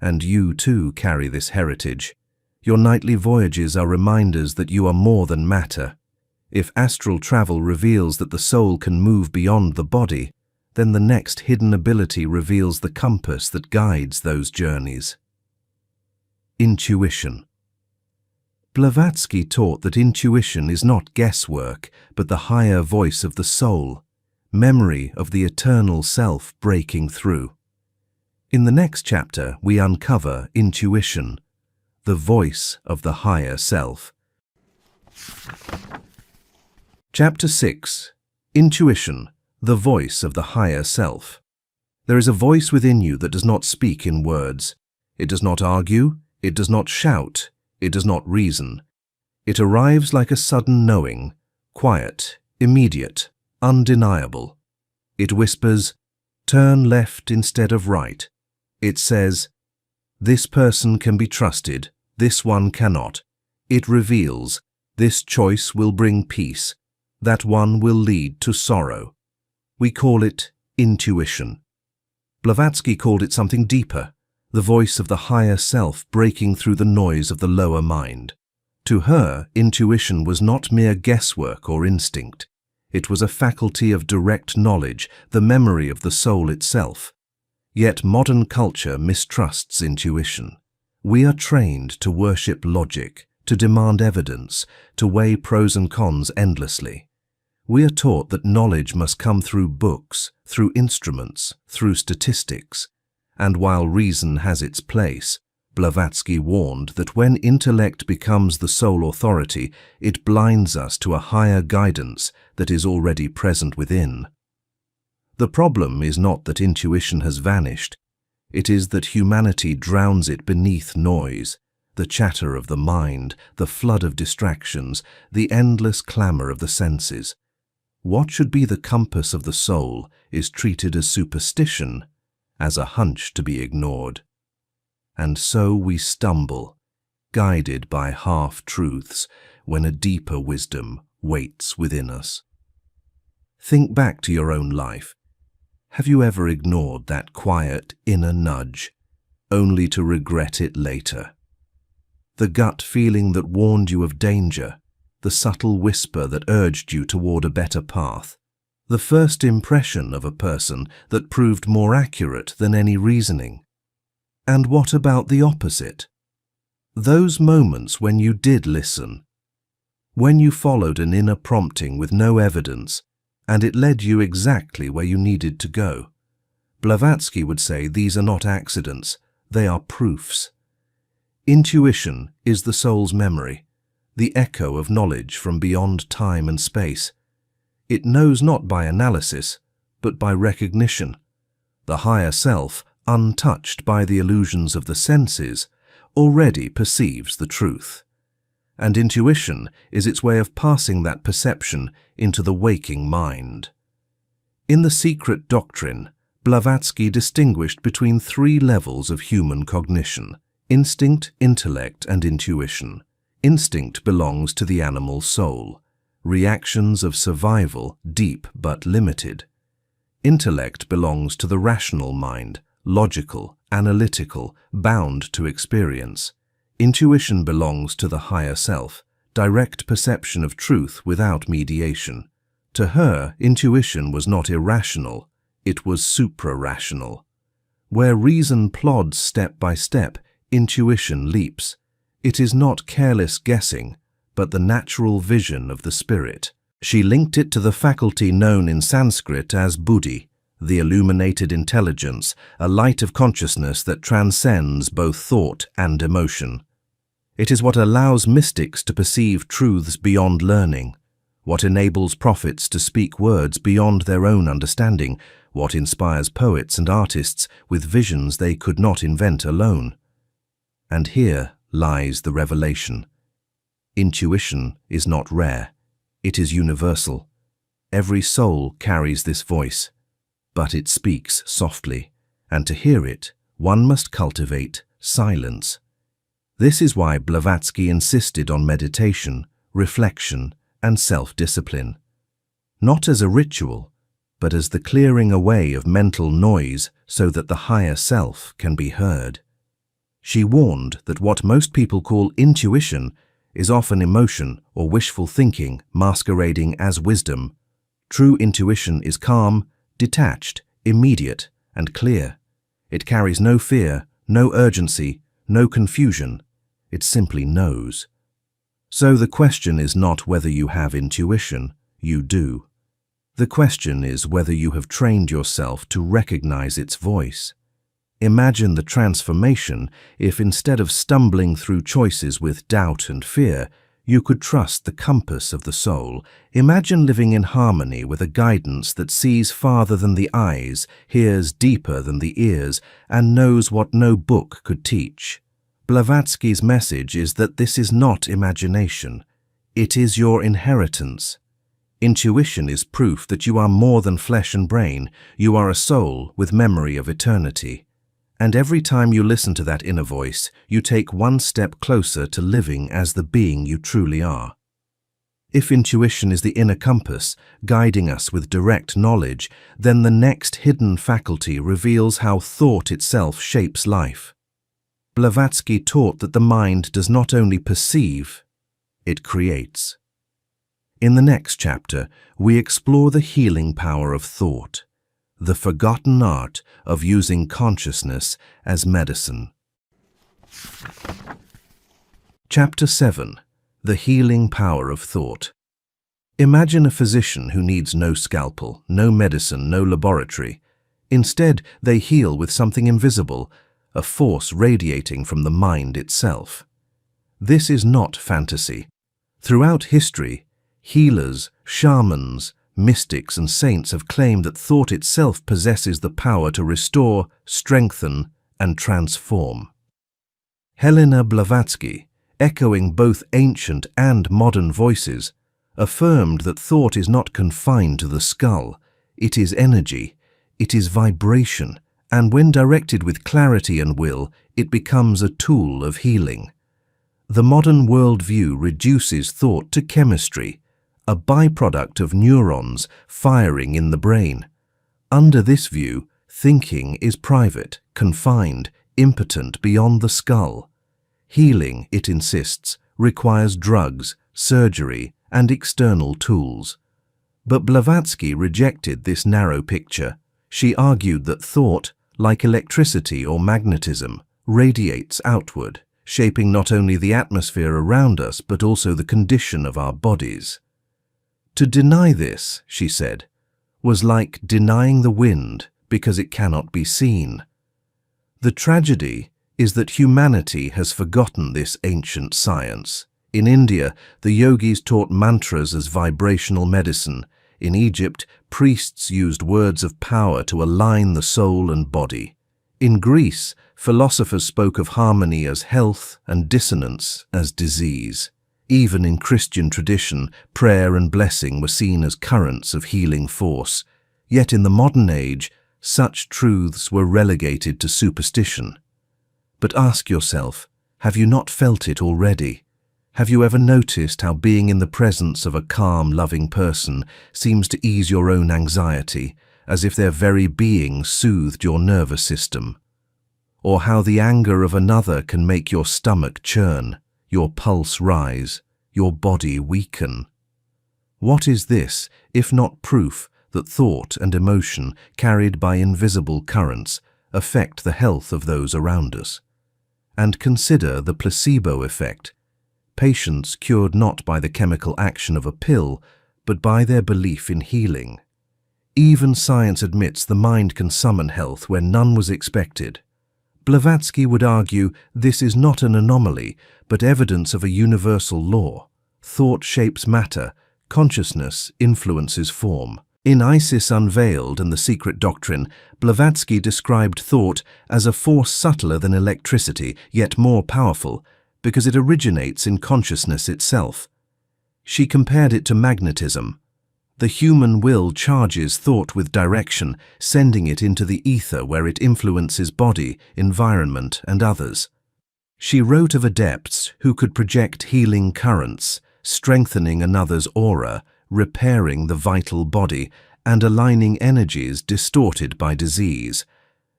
And you too carry this heritage. Your nightly voyages are reminders that you are more than matter. If astral travel reveals that the soul can move beyond the body, then the next hidden ability reveals the compass that guides those journeys. Intuition. Blavatsky taught that intuition is not guesswork, but the higher voice of the soul, memory of the eternal self breaking through. In the next chapter, we uncover intuition, the voice of the higher self. Chapter 6. Intuition, the voice of the higher self. There is a voice within you that does not speak in words. It does not argue, it does not shout, it does not reason. It arrives like a sudden knowing, quiet, immediate, undeniable. It whispers, "Turn left instead of right." It says, "This person can be trusted, this one cannot." It reveals, "This choice will bring peace, that one will lead to sorrow." We call it intuition. Blavatsky called it something deeper, the voice of the higher self breaking through the noise of the lower mind. To her, intuition was not mere guesswork or instinct. It was a faculty of direct knowledge, the memory of the soul itself. Yet modern culture mistrusts intuition. We are trained to worship logic, to demand evidence, to weigh pros and cons endlessly. We are taught that knowledge must come through books, through instruments, through statistics. And while reason has its place, Blavatsky warned that when intellect becomes the sole authority, it blinds us to a higher guidance that is already present within. The problem is not that intuition has vanished. It is that humanity drowns it beneath noise, the chatter of the mind, the flood of distractions, the endless clamor of the senses. What should be the compass of the soul is treated as superstition, as a hunch to be ignored. And so we stumble, guided by half-truths, when a deeper wisdom waits within us. Think back to your own life. Have you ever ignored that quiet inner nudge, only to regret it later? The gut feeling that warned you of danger, the subtle whisper that urged you toward a better path, the first impression of a person that proved more accurate than any reasoning. And what about the opposite? Those moments when you did listen, when you followed an inner prompting with no evidence, and it led you exactly where you needed to go. Blavatsky would say these are not accidents, they are proofs. Intuition is the soul's memory, the echo of knowledge from beyond time and space. It knows not by analysis, but by recognition. The higher self, untouched by the illusions of the senses, already perceives the truth. And intuition is its way of passing that perception into the waking mind. In The Secret Doctrine, Blavatsky distinguished between 3 levels of human cognition: instinct, intellect, and intuition. Instinct belongs to the animal soul, reactions of survival, deep but limited. Intellect belongs to the rational mind, logical, analytical, bound to experience. Intuition belongs to the higher self, direct perception of truth without mediation. To her, intuition was not irrational, it was supra-rational. Where reason plods step by step, intuition leaps. It is not careless guessing, but the natural vision of the spirit. She linked it to the faculty known in Sanskrit as buddhi, the illuminated intelligence, a light of consciousness that transcends both thought and emotion. It is what allows mystics to perceive truths beyond learning, what enables prophets to speak words beyond their own understanding, what inspires poets and artists with visions they could not invent alone. And here lies the revelation. Intuition is not rare, it is universal. Every soul carries this voice, but it speaks softly, and to hear it, one must cultivate silence. This is why Blavatsky insisted on meditation, reflection, and self-discipline. Not as a ritual, but as the clearing away of mental noise so that the higher self can be heard. She warned that what most people call intuition is often emotion or wishful thinking masquerading as wisdom. True intuition is calm, detached, immediate, and clear. It carries no fear, no urgency, no confusion. It simply knows. So the question is not whether you have intuition, you do. The question is whether you have trained yourself to recognize its voice. Imagine the transformation if instead of stumbling through choices with doubt and fear, you could trust the compass of the soul. Imagine living in harmony with a guidance that sees farther than the eyes, hears deeper than the ears, and knows what no book could teach. Blavatsky's message is that this is not imagination. It is your inheritance. Intuition is proof that you are more than flesh and brain. You are a soul with memory of eternity. And every time you listen to that inner voice, you take one step closer to living as the being you truly are. If intuition is the inner compass, guiding us with direct knowledge, then the next hidden faculty reveals how thought itself shapes life. Blavatsky taught that the mind does not only perceive, it creates. In the next chapter, we explore the healing power of thought, the forgotten art of using consciousness as medicine. Chapter 7. The Healing Power of Thought. Imagine a physician who needs no scalpel, no medicine, no laboratory. Instead, they heal with something invisible, a force radiating from the mind itself. This is not fantasy. Throughout history, healers, shamans, mystics, and saints have claimed that thought itself possesses the power to restore, strengthen, and transform. Helena Blavatsky, echoing both ancient and modern voices, affirmed that thought is not confined to the skull. It is energy, it is vibration, and when directed with clarity and will, it becomes a tool of healing. The modern worldview reduces thought to chemistry, a byproduct of neurons firing in the brain. Under this view, thinking is private, confined, impotent beyond the skull. Healing, it insists, requires drugs, surgery, and external tools. But Blavatsky rejected this narrow picture. She argued that thought, like electricity or magnetism, radiates outward, shaping not only the atmosphere around us but also the condition of our bodies. To deny this, she said, was like denying the wind because it cannot be seen. The tragedy is that humanity has forgotten this ancient science. In India, the yogis taught mantras as vibrational medicine. In Egypt, priests used words of power to align the soul and body. In Greece, philosophers spoke of harmony as health and dissonance as disease. Even in Christian tradition, prayer and blessing were seen as currents of healing force. Yet in the modern age, such truths were relegated to superstition. But ask yourself, have you not felt it already? Have you ever noticed how being in the presence of a calm, loving person seems to ease your own anxiety, as if their very being soothed your nervous system? Or how the anger of another can make your stomach churn, your pulse rise, your body weaken? What is this, if not proof that thought and emotion, carried by invisible currents, affect the health of those around us? And consider the placebo effect. Patients cured not by the chemical action of a pill, but by their belief in healing. Even science admits the mind can summon health where none was expected. Blavatsky would argue this is not an anomaly, but evidence of a universal law. Thought shapes matter, consciousness influences form. In Isis Unveiled and the Secret Doctrine, Blavatsky described thought as a force subtler than electricity, yet more powerful, because it originates in consciousness itself. She compared it to magnetism. The human will charges thought with direction, sending it into the ether where it influences body, environment, and others. She wrote of adepts who could project healing currents, strengthening another's aura, repairing the vital body, and aligning energies distorted by disease.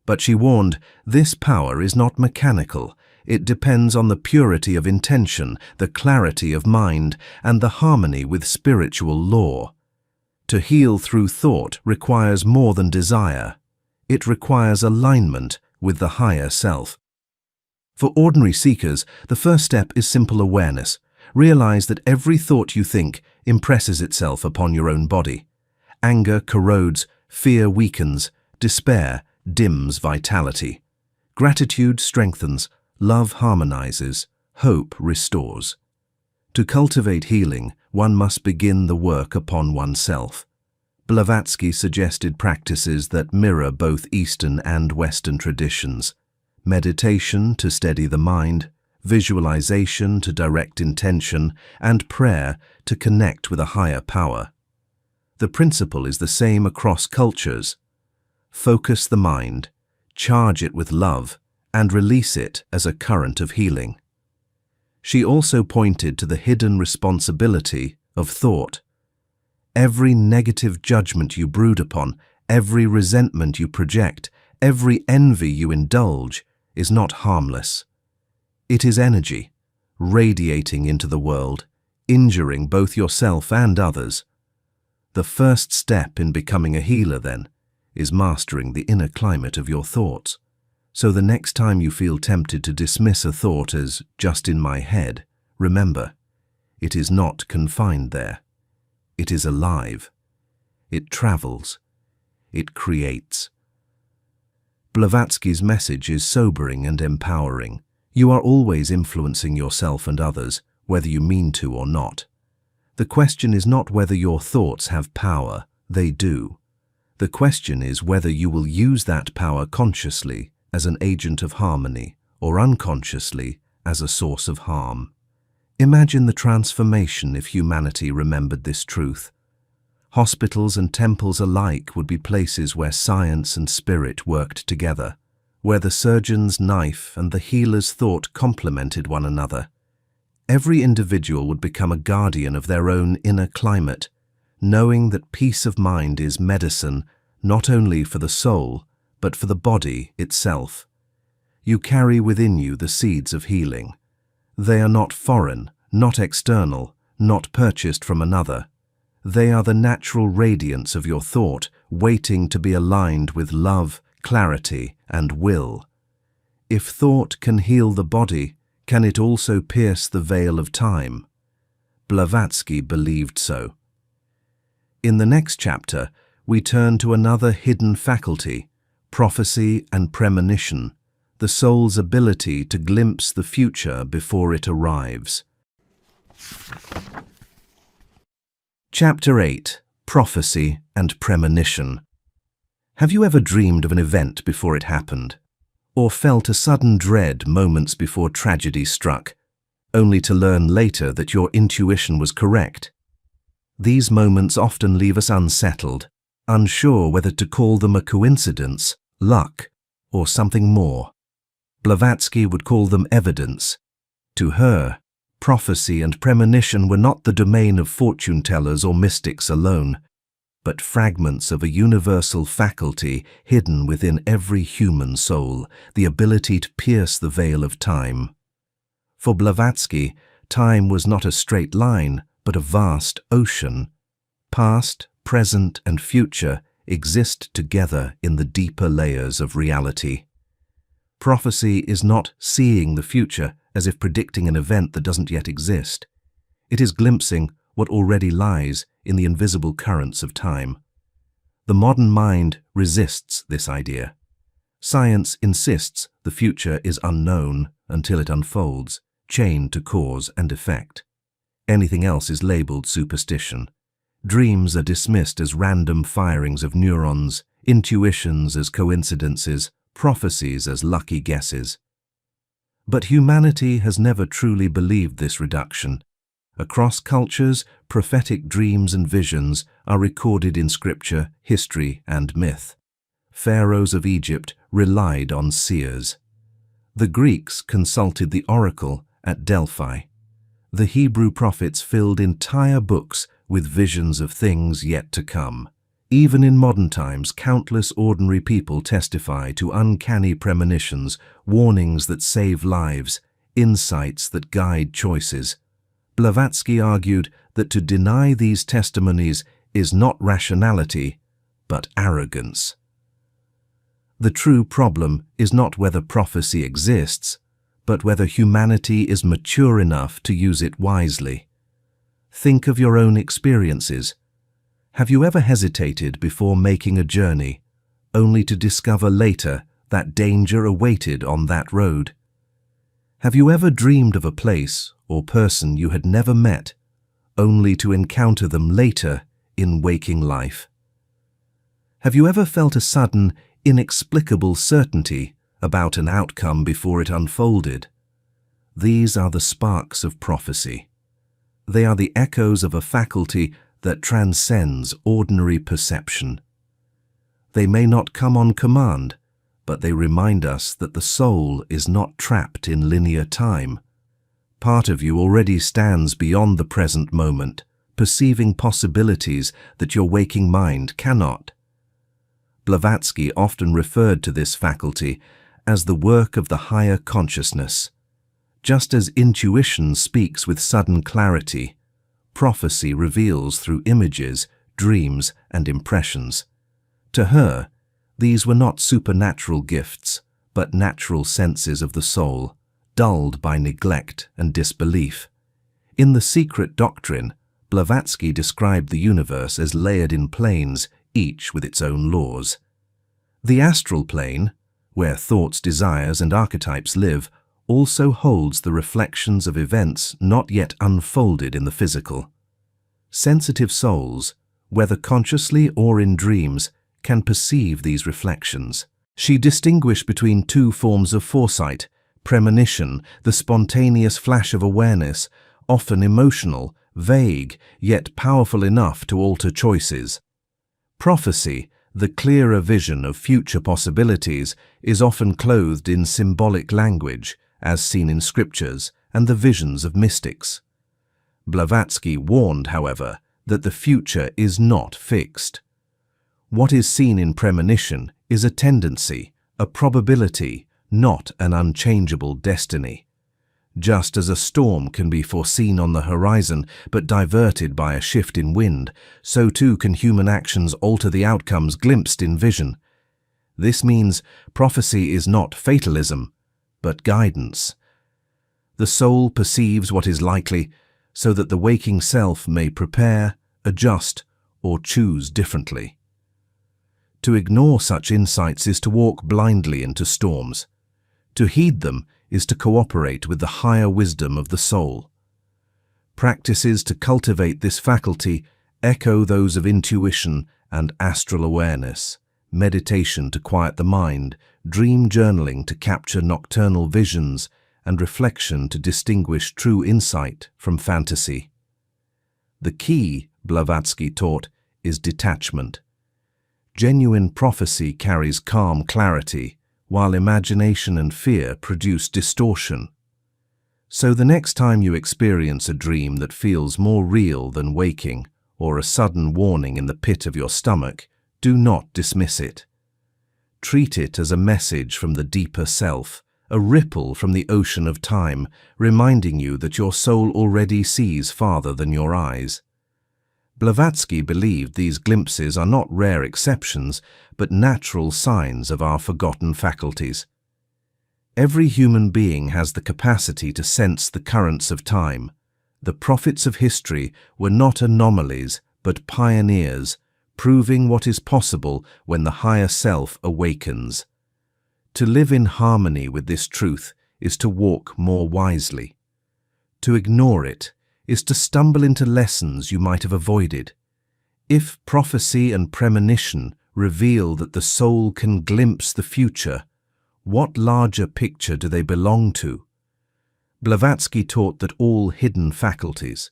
But she warned, this power is not mechanical. It depends on the purity of intention, the clarity of mind, and the harmony with spiritual law. To heal through thought requires more than desire. It requires alignment with the higher self. For ordinary seekers, the first step is simple awareness. Realize that every thought you think impresses itself upon your own body. Anger corrodes, fear weakens, despair dims vitality. Gratitude strengthens, love harmonizes, hope restores. To cultivate healing, one must begin the work upon oneself. Blavatsky suggested practices that mirror both Eastern and Western traditions. Meditation to steady the mind, visualization to direct intention, and prayer to connect with a higher power. The principle is the same across cultures. Focus the mind, charge it with love, and release it as a current of healing. She also pointed to the hidden responsibility of thought. Every negative judgment you brood upon, every resentment you project, every envy you indulge is not harmless. It is energy, radiating into the world, injuring both yourself and others. The first step in becoming a healer, then, is mastering the inner climate of your thoughts. So the next time you feel tempted to dismiss a thought as just in my head, remember, it is not confined there. It is alive. It travels. It creates. Blavatsky's message is sobering and empowering. You are always influencing yourself and others, whether you mean to or not. The question is not whether your thoughts have power. They do. The question is whether you will use that power consciously as an agent of harmony or unconsciously as a source of harm. Imagine the transformation if humanity remembered this truth. Hospitals and temples alike would be places where science and spirit worked together, where the surgeon's knife and the healer's thought complemented one another. Every individual would become a guardian of their own inner climate, knowing that peace of mind is medicine not only for the soul, but for the body itself. You carry within you the seeds of healing. They are not foreign, not external, not purchased from another. They are the natural radiance of your thought, waiting to be aligned with love, clarity, and will. If thought can heal the body, can it also pierce the veil of time? Blavatsky believed so. In the next chapter, we turn to another hidden faculty, prophecy and premonition, the soul's ability to glimpse the future before it arrives. Chapter 8. Prophecy and Premonition. Have you ever dreamed of an event before it happened? Or felt a sudden dread moments before tragedy struck, only to learn later that your intuition was correct? These moments often leave us unsettled, unsure whether to call them a coincidence, luck, or something more. Blavatsky would call them evidence. To her, prophecy and premonition were not the domain of fortune-tellers or mystics alone, but fragments of a universal faculty hidden within every human soul, the ability to pierce the veil of time. For Blavatsky, time was not a straight line, but a vast ocean. Past, present, and future exist together in the deeper layers of reality. Prophecy is not seeing the future as if predicting an event that doesn't yet exist. It is glimpsing what already lies in the invisible currents of time. The modern mind resists this idea. Science insists the future is unknown until it unfolds, chained to cause and effect. Anything else is labeled superstition. Dreams are dismissed as random firings of neurons, intuitions as coincidences, prophecies as lucky guesses. But humanity has never truly believed this reduction. Across cultures, prophetic dreams and visions are recorded in scripture, history, and myth. Pharaohs of Egypt relied on seers. The Greeks consulted the oracle at Delphi. The Hebrew prophets filled entire books with visions of things yet to come. Even in modern times, countless ordinary people testify to uncanny premonitions, warnings that save lives, insights that guide choices. Blavatsky argued that to deny these testimonies is not rationality, but arrogance. The true problem is not whether prophecy exists, but whether humanity is mature enough to use it wisely. Think of your own experiences. Have you ever hesitated before making a journey, only to discover later that danger awaited on that road? Have you ever dreamed of a place or person you had never met, only to encounter them later in waking life? Have you ever felt a sudden, inexplicable certainty about an outcome before it unfolded? These are the sparks of prophecy. They are the echoes of a faculty that transcends ordinary perception. They may not come on command, but they remind us that the soul is not trapped in linear time. Part of you already stands beyond the present moment, perceiving possibilities that your waking mind cannot. Blavatsky often referred to this faculty as the work of the higher consciousness. Just as intuition speaks with sudden clarity, prophecy reveals through images, dreams, and impressions. To her, these were not supernatural gifts, but natural senses of the soul, dulled by neglect and disbelief. In The Secret Doctrine, Blavatsky described the universe as layered in planes, each with its own laws. The astral plane, where thoughts, desires, and archetypes live, also holds the reflections of events not yet unfolded in the physical. Sensitive souls, whether consciously or in dreams, can perceive these reflections. She distinguished between two forms of foresight: premonition, the spontaneous flash of awareness, often emotional, vague, yet powerful enough to alter choices. Prophecy, the clearer vision of future possibilities, is often clothed in symbolic language, as seen in scriptures and the visions of mystics. Blavatsky warned, however, that the future is not fixed. What is seen in premonition is a tendency, a probability, not an unchangeable destiny. Just as a storm can be foreseen on the horizon but diverted by a shift in wind, so too can human actions alter the outcomes glimpsed in vision. This means prophecy is not fatalism, but guidance. The soul perceives what is likely so that the waking self may prepare, adjust, or choose differently. To ignore such insights is to walk blindly into storms. To heed them is to cooperate with the higher wisdom of the soul. Practices to cultivate this faculty echo those of intuition and astral awareness, meditation to quiet the mind, dream journaling to capture nocturnal visions, and reflection to distinguish true insight from fantasy. The key, Blavatsky taught, is detachment. Genuine prophecy carries calm clarity, while imagination and fear produce distortion. So the next time you experience a dream that feels more real than waking, or a sudden warning in the pit of your stomach, do not dismiss it. Treat it as a message from the deeper self, a ripple from the ocean of time, reminding you that your soul already sees farther than your eyes. Blavatsky believed these glimpses are not rare exceptions, but natural signs of our forgotten faculties. Every human being has the capacity to sense the currents of time. The prophets of history were not anomalies, but pioneers, proving what is possible when the higher self awakens. To live in harmony with this truth is to walk more wisely. To ignore it is to stumble into lessons you might have avoided. If prophecy and premonition reveal that the soul can glimpse the future, what larger picture do they belong to? Blavatsky taught that all hidden faculties,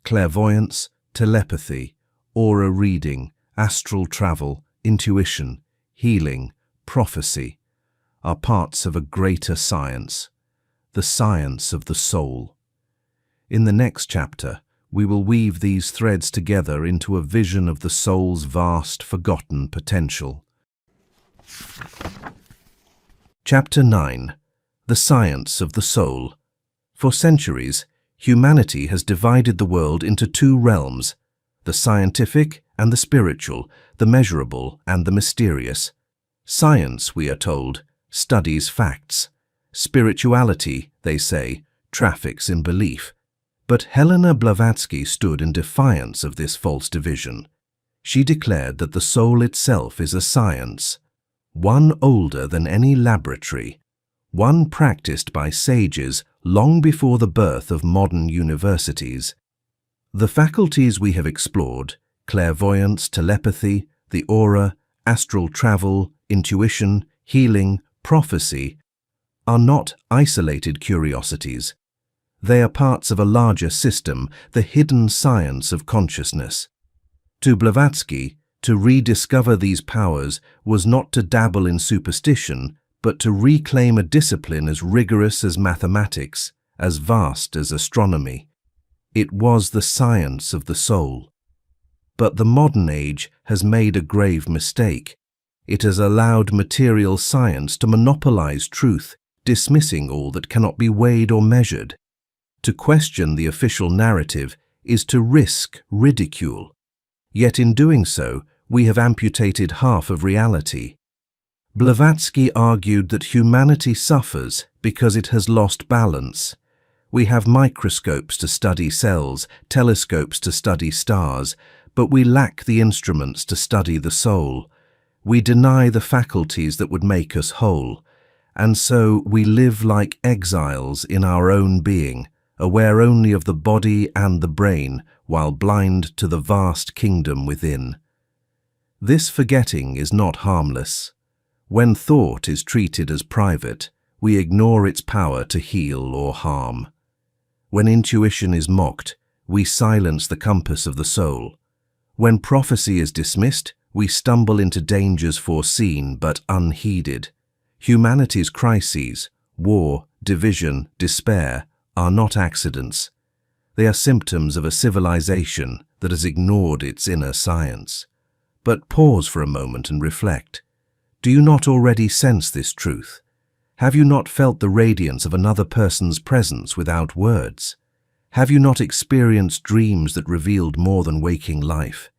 clairvoyance, telepathy, aura reading, astral travel, intuition, healing, prophecy, are parts of a greater science, the science of the soul. In the next chapter, we will weave these threads together into a vision of the soul's vast, forgotten potential. Chapter 9. The Science of the Soul. For centuries, humanity has divided the world into two realms: the scientific and the spiritual, the measurable and the mysterious. Science, we are told, studies facts. Spirituality, they say, traffics in belief. But Helena Blavatsky stood in defiance of this false division. She declared that the soul itself is a science, one older than any laboratory, one practiced by sages long before the birth of modern universities. The faculties we have explored, clairvoyance, telepathy, the aura, astral travel, intuition, healing, prophecy, are not isolated curiosities. They are parts of a larger system, the hidden science of consciousness. To Blavatsky, to rediscover these powers was not to dabble in superstition, but to reclaim a discipline as rigorous as mathematics, as vast as astronomy. It was the science of the soul. But the modern age has made a grave mistake. It has allowed material science to monopolize truth, dismissing all that cannot be weighed or measured. To question the official narrative is to risk ridicule. Yet in doing so, we have amputated half of reality. Blavatsky argued that humanity suffers because it has lost balance. We have microscopes to study cells, telescopes to study stars, but we lack the instruments to study the soul. We deny the faculties that would make us whole, and so we live like exiles in our own being, aware only of the body and the brain, while blind to the vast kingdom within. This forgetting is not harmless. When thought is treated as private, we ignore its power to heal or harm. When intuition is mocked, we silence the compass of the soul. When prophecy is dismissed, we stumble into dangers foreseen but unheeded. Humanity's crises, war, division, despair, are not accidents. They are symptoms of a civilization that has ignored its inner science. But pause for a moment and reflect. Do you not already sense this truth? Have you not felt the radiance of another person's presence without words? Have you not experienced dreams that revealed more than waking life?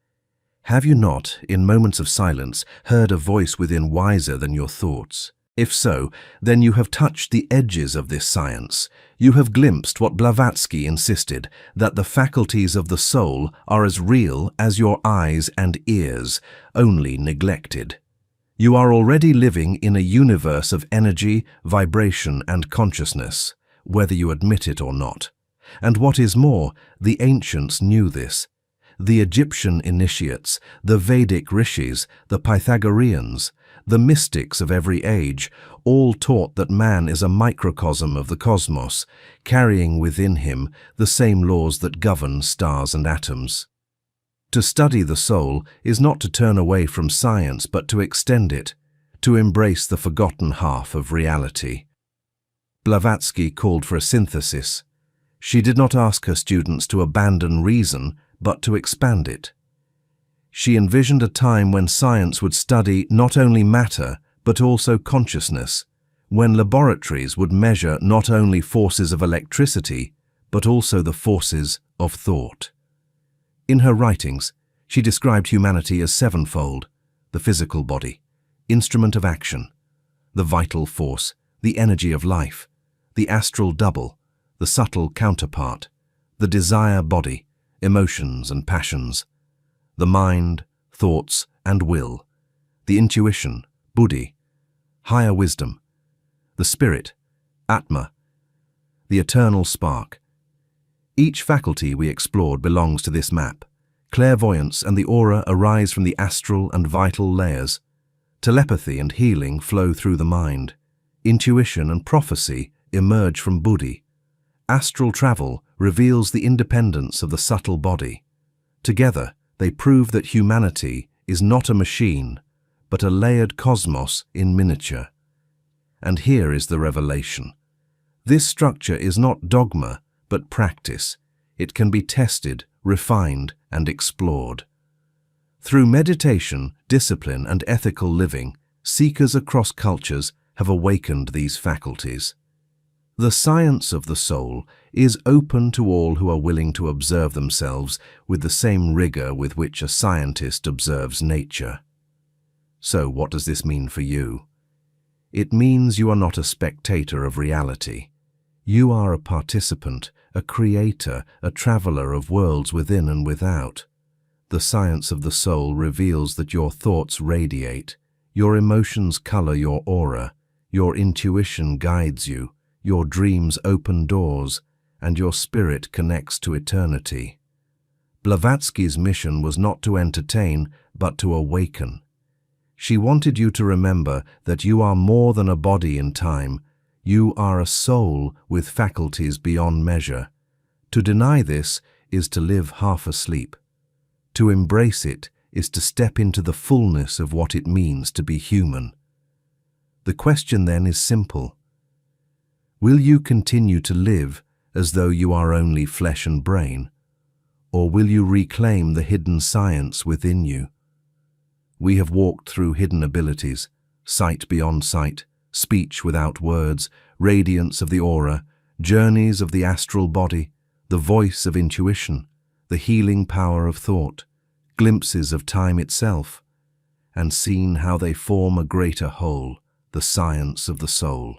Have you not, in moments of silence, heard a voice within wiser than your thoughts? If so, then you have touched the edges of this science. You have glimpsed what Blavatsky insisted, that the faculties of the soul are as real as your eyes and ears, only neglected. You are already living in a universe of energy, vibration, and consciousness, whether you admit it or not. And what is more, the ancients knew this. The Egyptian initiates, the Vedic rishis, the Pythagoreans, the mystics of every age, all taught that man is a microcosm of the cosmos, carrying within him the same laws that govern stars and atoms. To study the soul is not to turn away from science but to extend it, to embrace the forgotten half of reality. Blavatsky called for a synthesis. She did not ask her students to abandon reason, but to expand it. She envisioned a time when science would study not only matter, but also consciousness, when laboratories would measure not only forces of electricity, but also the forces of thought. In her writings, she described humanity as sevenfold: the physical body, instrument of action, the vital force, the energy of life, the astral double, the subtle counterpart, the desire body, emotions and passions, the mind, thoughts and will, the intuition, buddhi, higher wisdom, the spirit, atma, the eternal spark. Each faculty we explored belongs to this map. Clairvoyance and the aura arise from the astral and vital layers. Telepathy and healing flow through the mind. Intuition and prophecy emerge from buddhi. Astral travel reveals the independence of the subtle body. Together, they prove that humanity is not a machine, but a layered cosmos in miniature. And here is the revelation. This structure is not dogma, but practice. It can be tested, refined, and explored. Through meditation, discipline, and ethical living, seekers across cultures have awakened these faculties. The science of the soul is open to all who are willing to observe themselves with the same rigor with which a scientist observes nature. So what does this mean for you? It means you are not a spectator of reality. You are a participant, a creator, a traveler of worlds within and without. The science of the soul reveals that your thoughts radiate, your emotions color your aura, your intuition guides you, your dreams open doors, and your spirit connects to eternity. Blavatsky's mission was not to entertain, but to awaken. She wanted you to remember that you are more than a body in time. You are a soul with faculties beyond measure. To deny this is to live half asleep. To embrace it is to step into the fullness of what it means to be human. The question then is simple. Will you continue to live as though you are only flesh and brain, or will you reclaim the hidden science within you? We have walked through hidden abilities, sight beyond sight, speech without words, radiance of the aura, journeys of the astral body, the voice of intuition, the healing power of thought, glimpses of time itself, and seen how they form a greater whole, the science of the soul.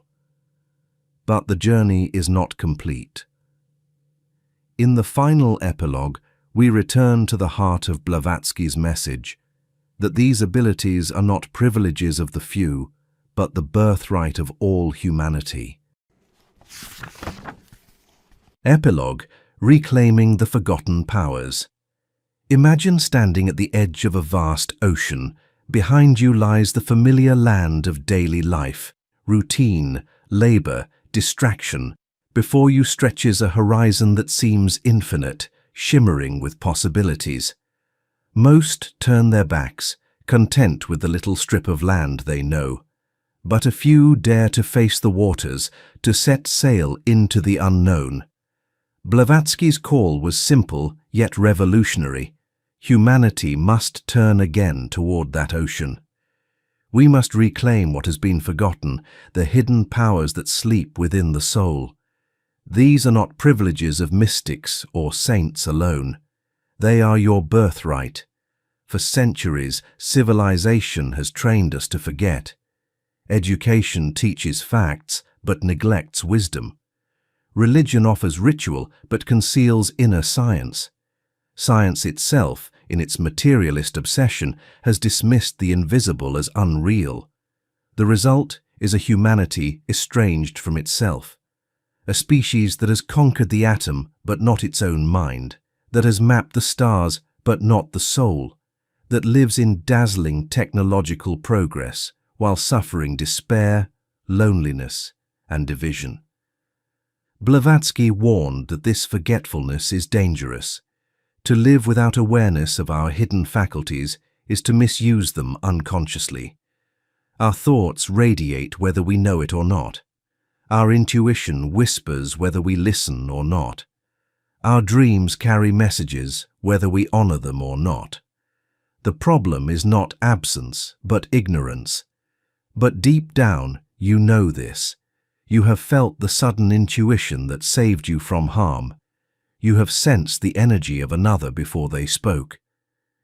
But the journey is not complete. In the final epilogue, we return to the heart of Blavatsky's message, that these abilities are not privileges of the few, but the birthright of all humanity. Epilogue: Reclaiming the Forgotten Powers. Imagine standing at the edge of a vast ocean. Behind you lies the familiar land of daily life, routine, labor, distraction. Before you stretches a horizon that seems infinite, shimmering with possibilities. Most turn their backs, content with the little strip of land they know. But a few dare to face the waters, to set sail into the unknown. Blavatsky's call was simple, yet revolutionary. Humanity must turn again toward that ocean. We must reclaim what has been forgotten, the hidden powers that sleep within the soul. These are not privileges of mystics or saints alone. They are your birthright. For centuries, civilization has trained us to forget. Education teaches facts, but neglects wisdom. Religion offers ritual, but conceals inner science. Science itself, in its materialist obsession, has dismissed the invisible as unreal. The result is a humanity estranged from itself. A species that has conquered the atom, but not its own mind, that has mapped the stars, but not the soul, that lives in dazzling technological progress, while suffering despair, loneliness, and division. Blavatsky warned that this forgetfulness is dangerous. To live without awareness of our hidden faculties is to misuse them unconsciously. Our thoughts radiate whether we know it or not. Our intuition whispers whether we listen or not. Our dreams carry messages whether we honor them or not. The problem is not absence, but ignorance. But deep down, you know this. You have felt the sudden intuition that saved you from harm. You have sensed the energy of another before they spoke.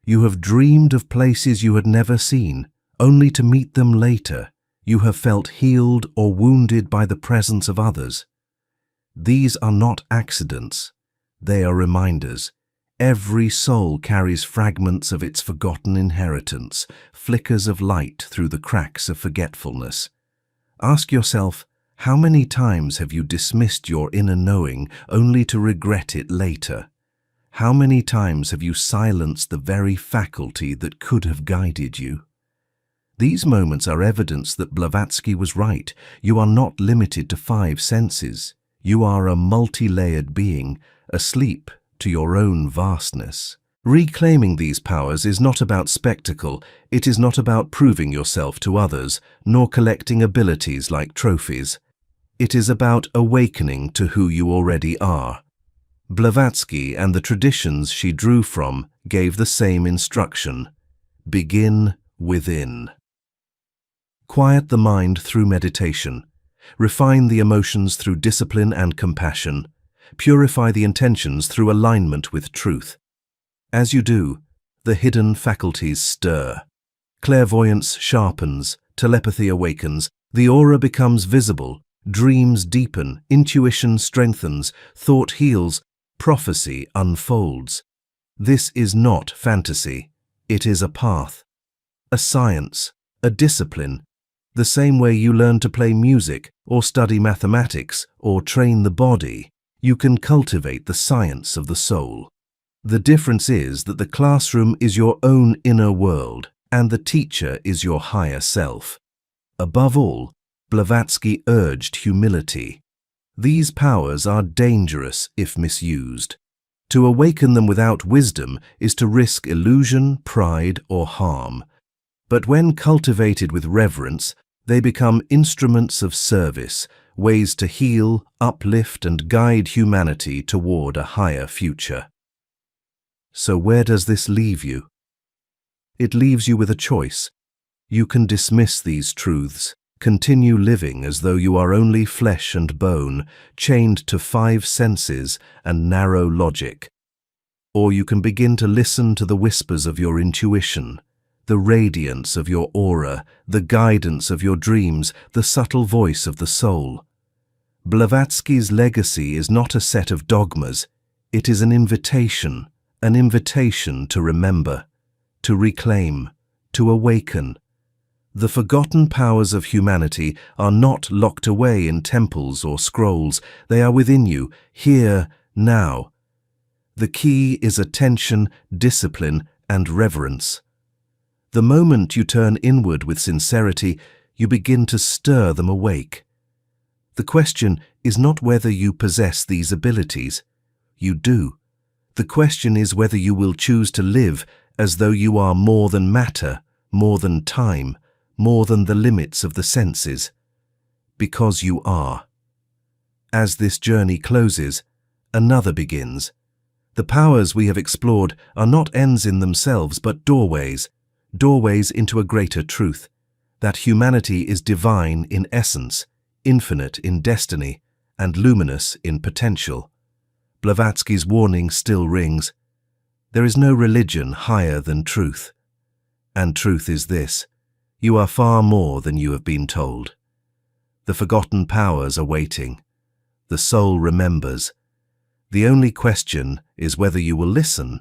You have dreamed of places you had never seen, only to meet them later. You have felt healed or wounded by the presence of others. These are not accidents. They are reminders. Every soul carries fragments of its forgotten inheritance, flickers of light through the cracks of forgetfulness. Ask yourself, how many times have you dismissed your inner knowing only to regret it later? How many times have you silenced the very faculty that could have guided you? These moments are evidence that Blavatsky was right. You are not limited to 5 senses. You are a multi-layered being, asleep to your own vastness. Reclaiming these powers is not about spectacle. It is not about proving yourself to others, nor collecting abilities like trophies. It is about awakening to who you already are. Blavatsky and the traditions she drew from gave the same instruction. Begin within. Quiet the mind through meditation. Refine the emotions through discipline and compassion. Purify the intentions through alignment with truth. As you do, the hidden faculties stir. Clairvoyance sharpens, telepathy awakens, the aura becomes visible, dreams deepen, intuition strengthens, thought heals, prophecy unfolds. This is not fantasy. It is a path, a science, a discipline. The same way you learn to play music or study mathematics or train the body, you can cultivate the science of the soul. The difference is that the classroom is your own inner world and the teacher is your higher self. Above all, Blavatsky urged humility. These powers are dangerous if misused. To awaken them without wisdom is to risk illusion, pride, or harm. But when cultivated with reverence, they become instruments of service, ways to heal, uplift, and guide humanity toward a higher future. So where does this leave you? It leaves you with a choice. You can dismiss these truths, continue living as though you are only flesh and bone, chained to 5 senses and narrow logic. Or you can begin to listen to the whispers of your intuition, the radiance of your aura, the guidance of your dreams, the subtle voice of the soul. Blavatsky's legacy is not a set of dogmas. It is an invitation to remember, to reclaim, to awaken. The forgotten powers of humanity are not locked away in temples or scrolls. They are within you, here, now. The key is attention, discipline, and reverence. The moment you turn inward with sincerity, you begin to stir them awake. The question is not whether you possess these abilities. You do. The question is whether you will choose to live as though you are more than matter, more than time, more than the limits of the senses. Because you are. As this journey closes, another begins. The powers we have explored are not ends in themselves, but doorways into a greater truth, that humanity is divine in essence, infinite in destiny, and luminous in potential. Blavatsky's warning still rings. There is no religion higher than truth. And truth is this: you are far more than you have been told. The forgotten powers are waiting. The soul remembers. The only question is whether you will listen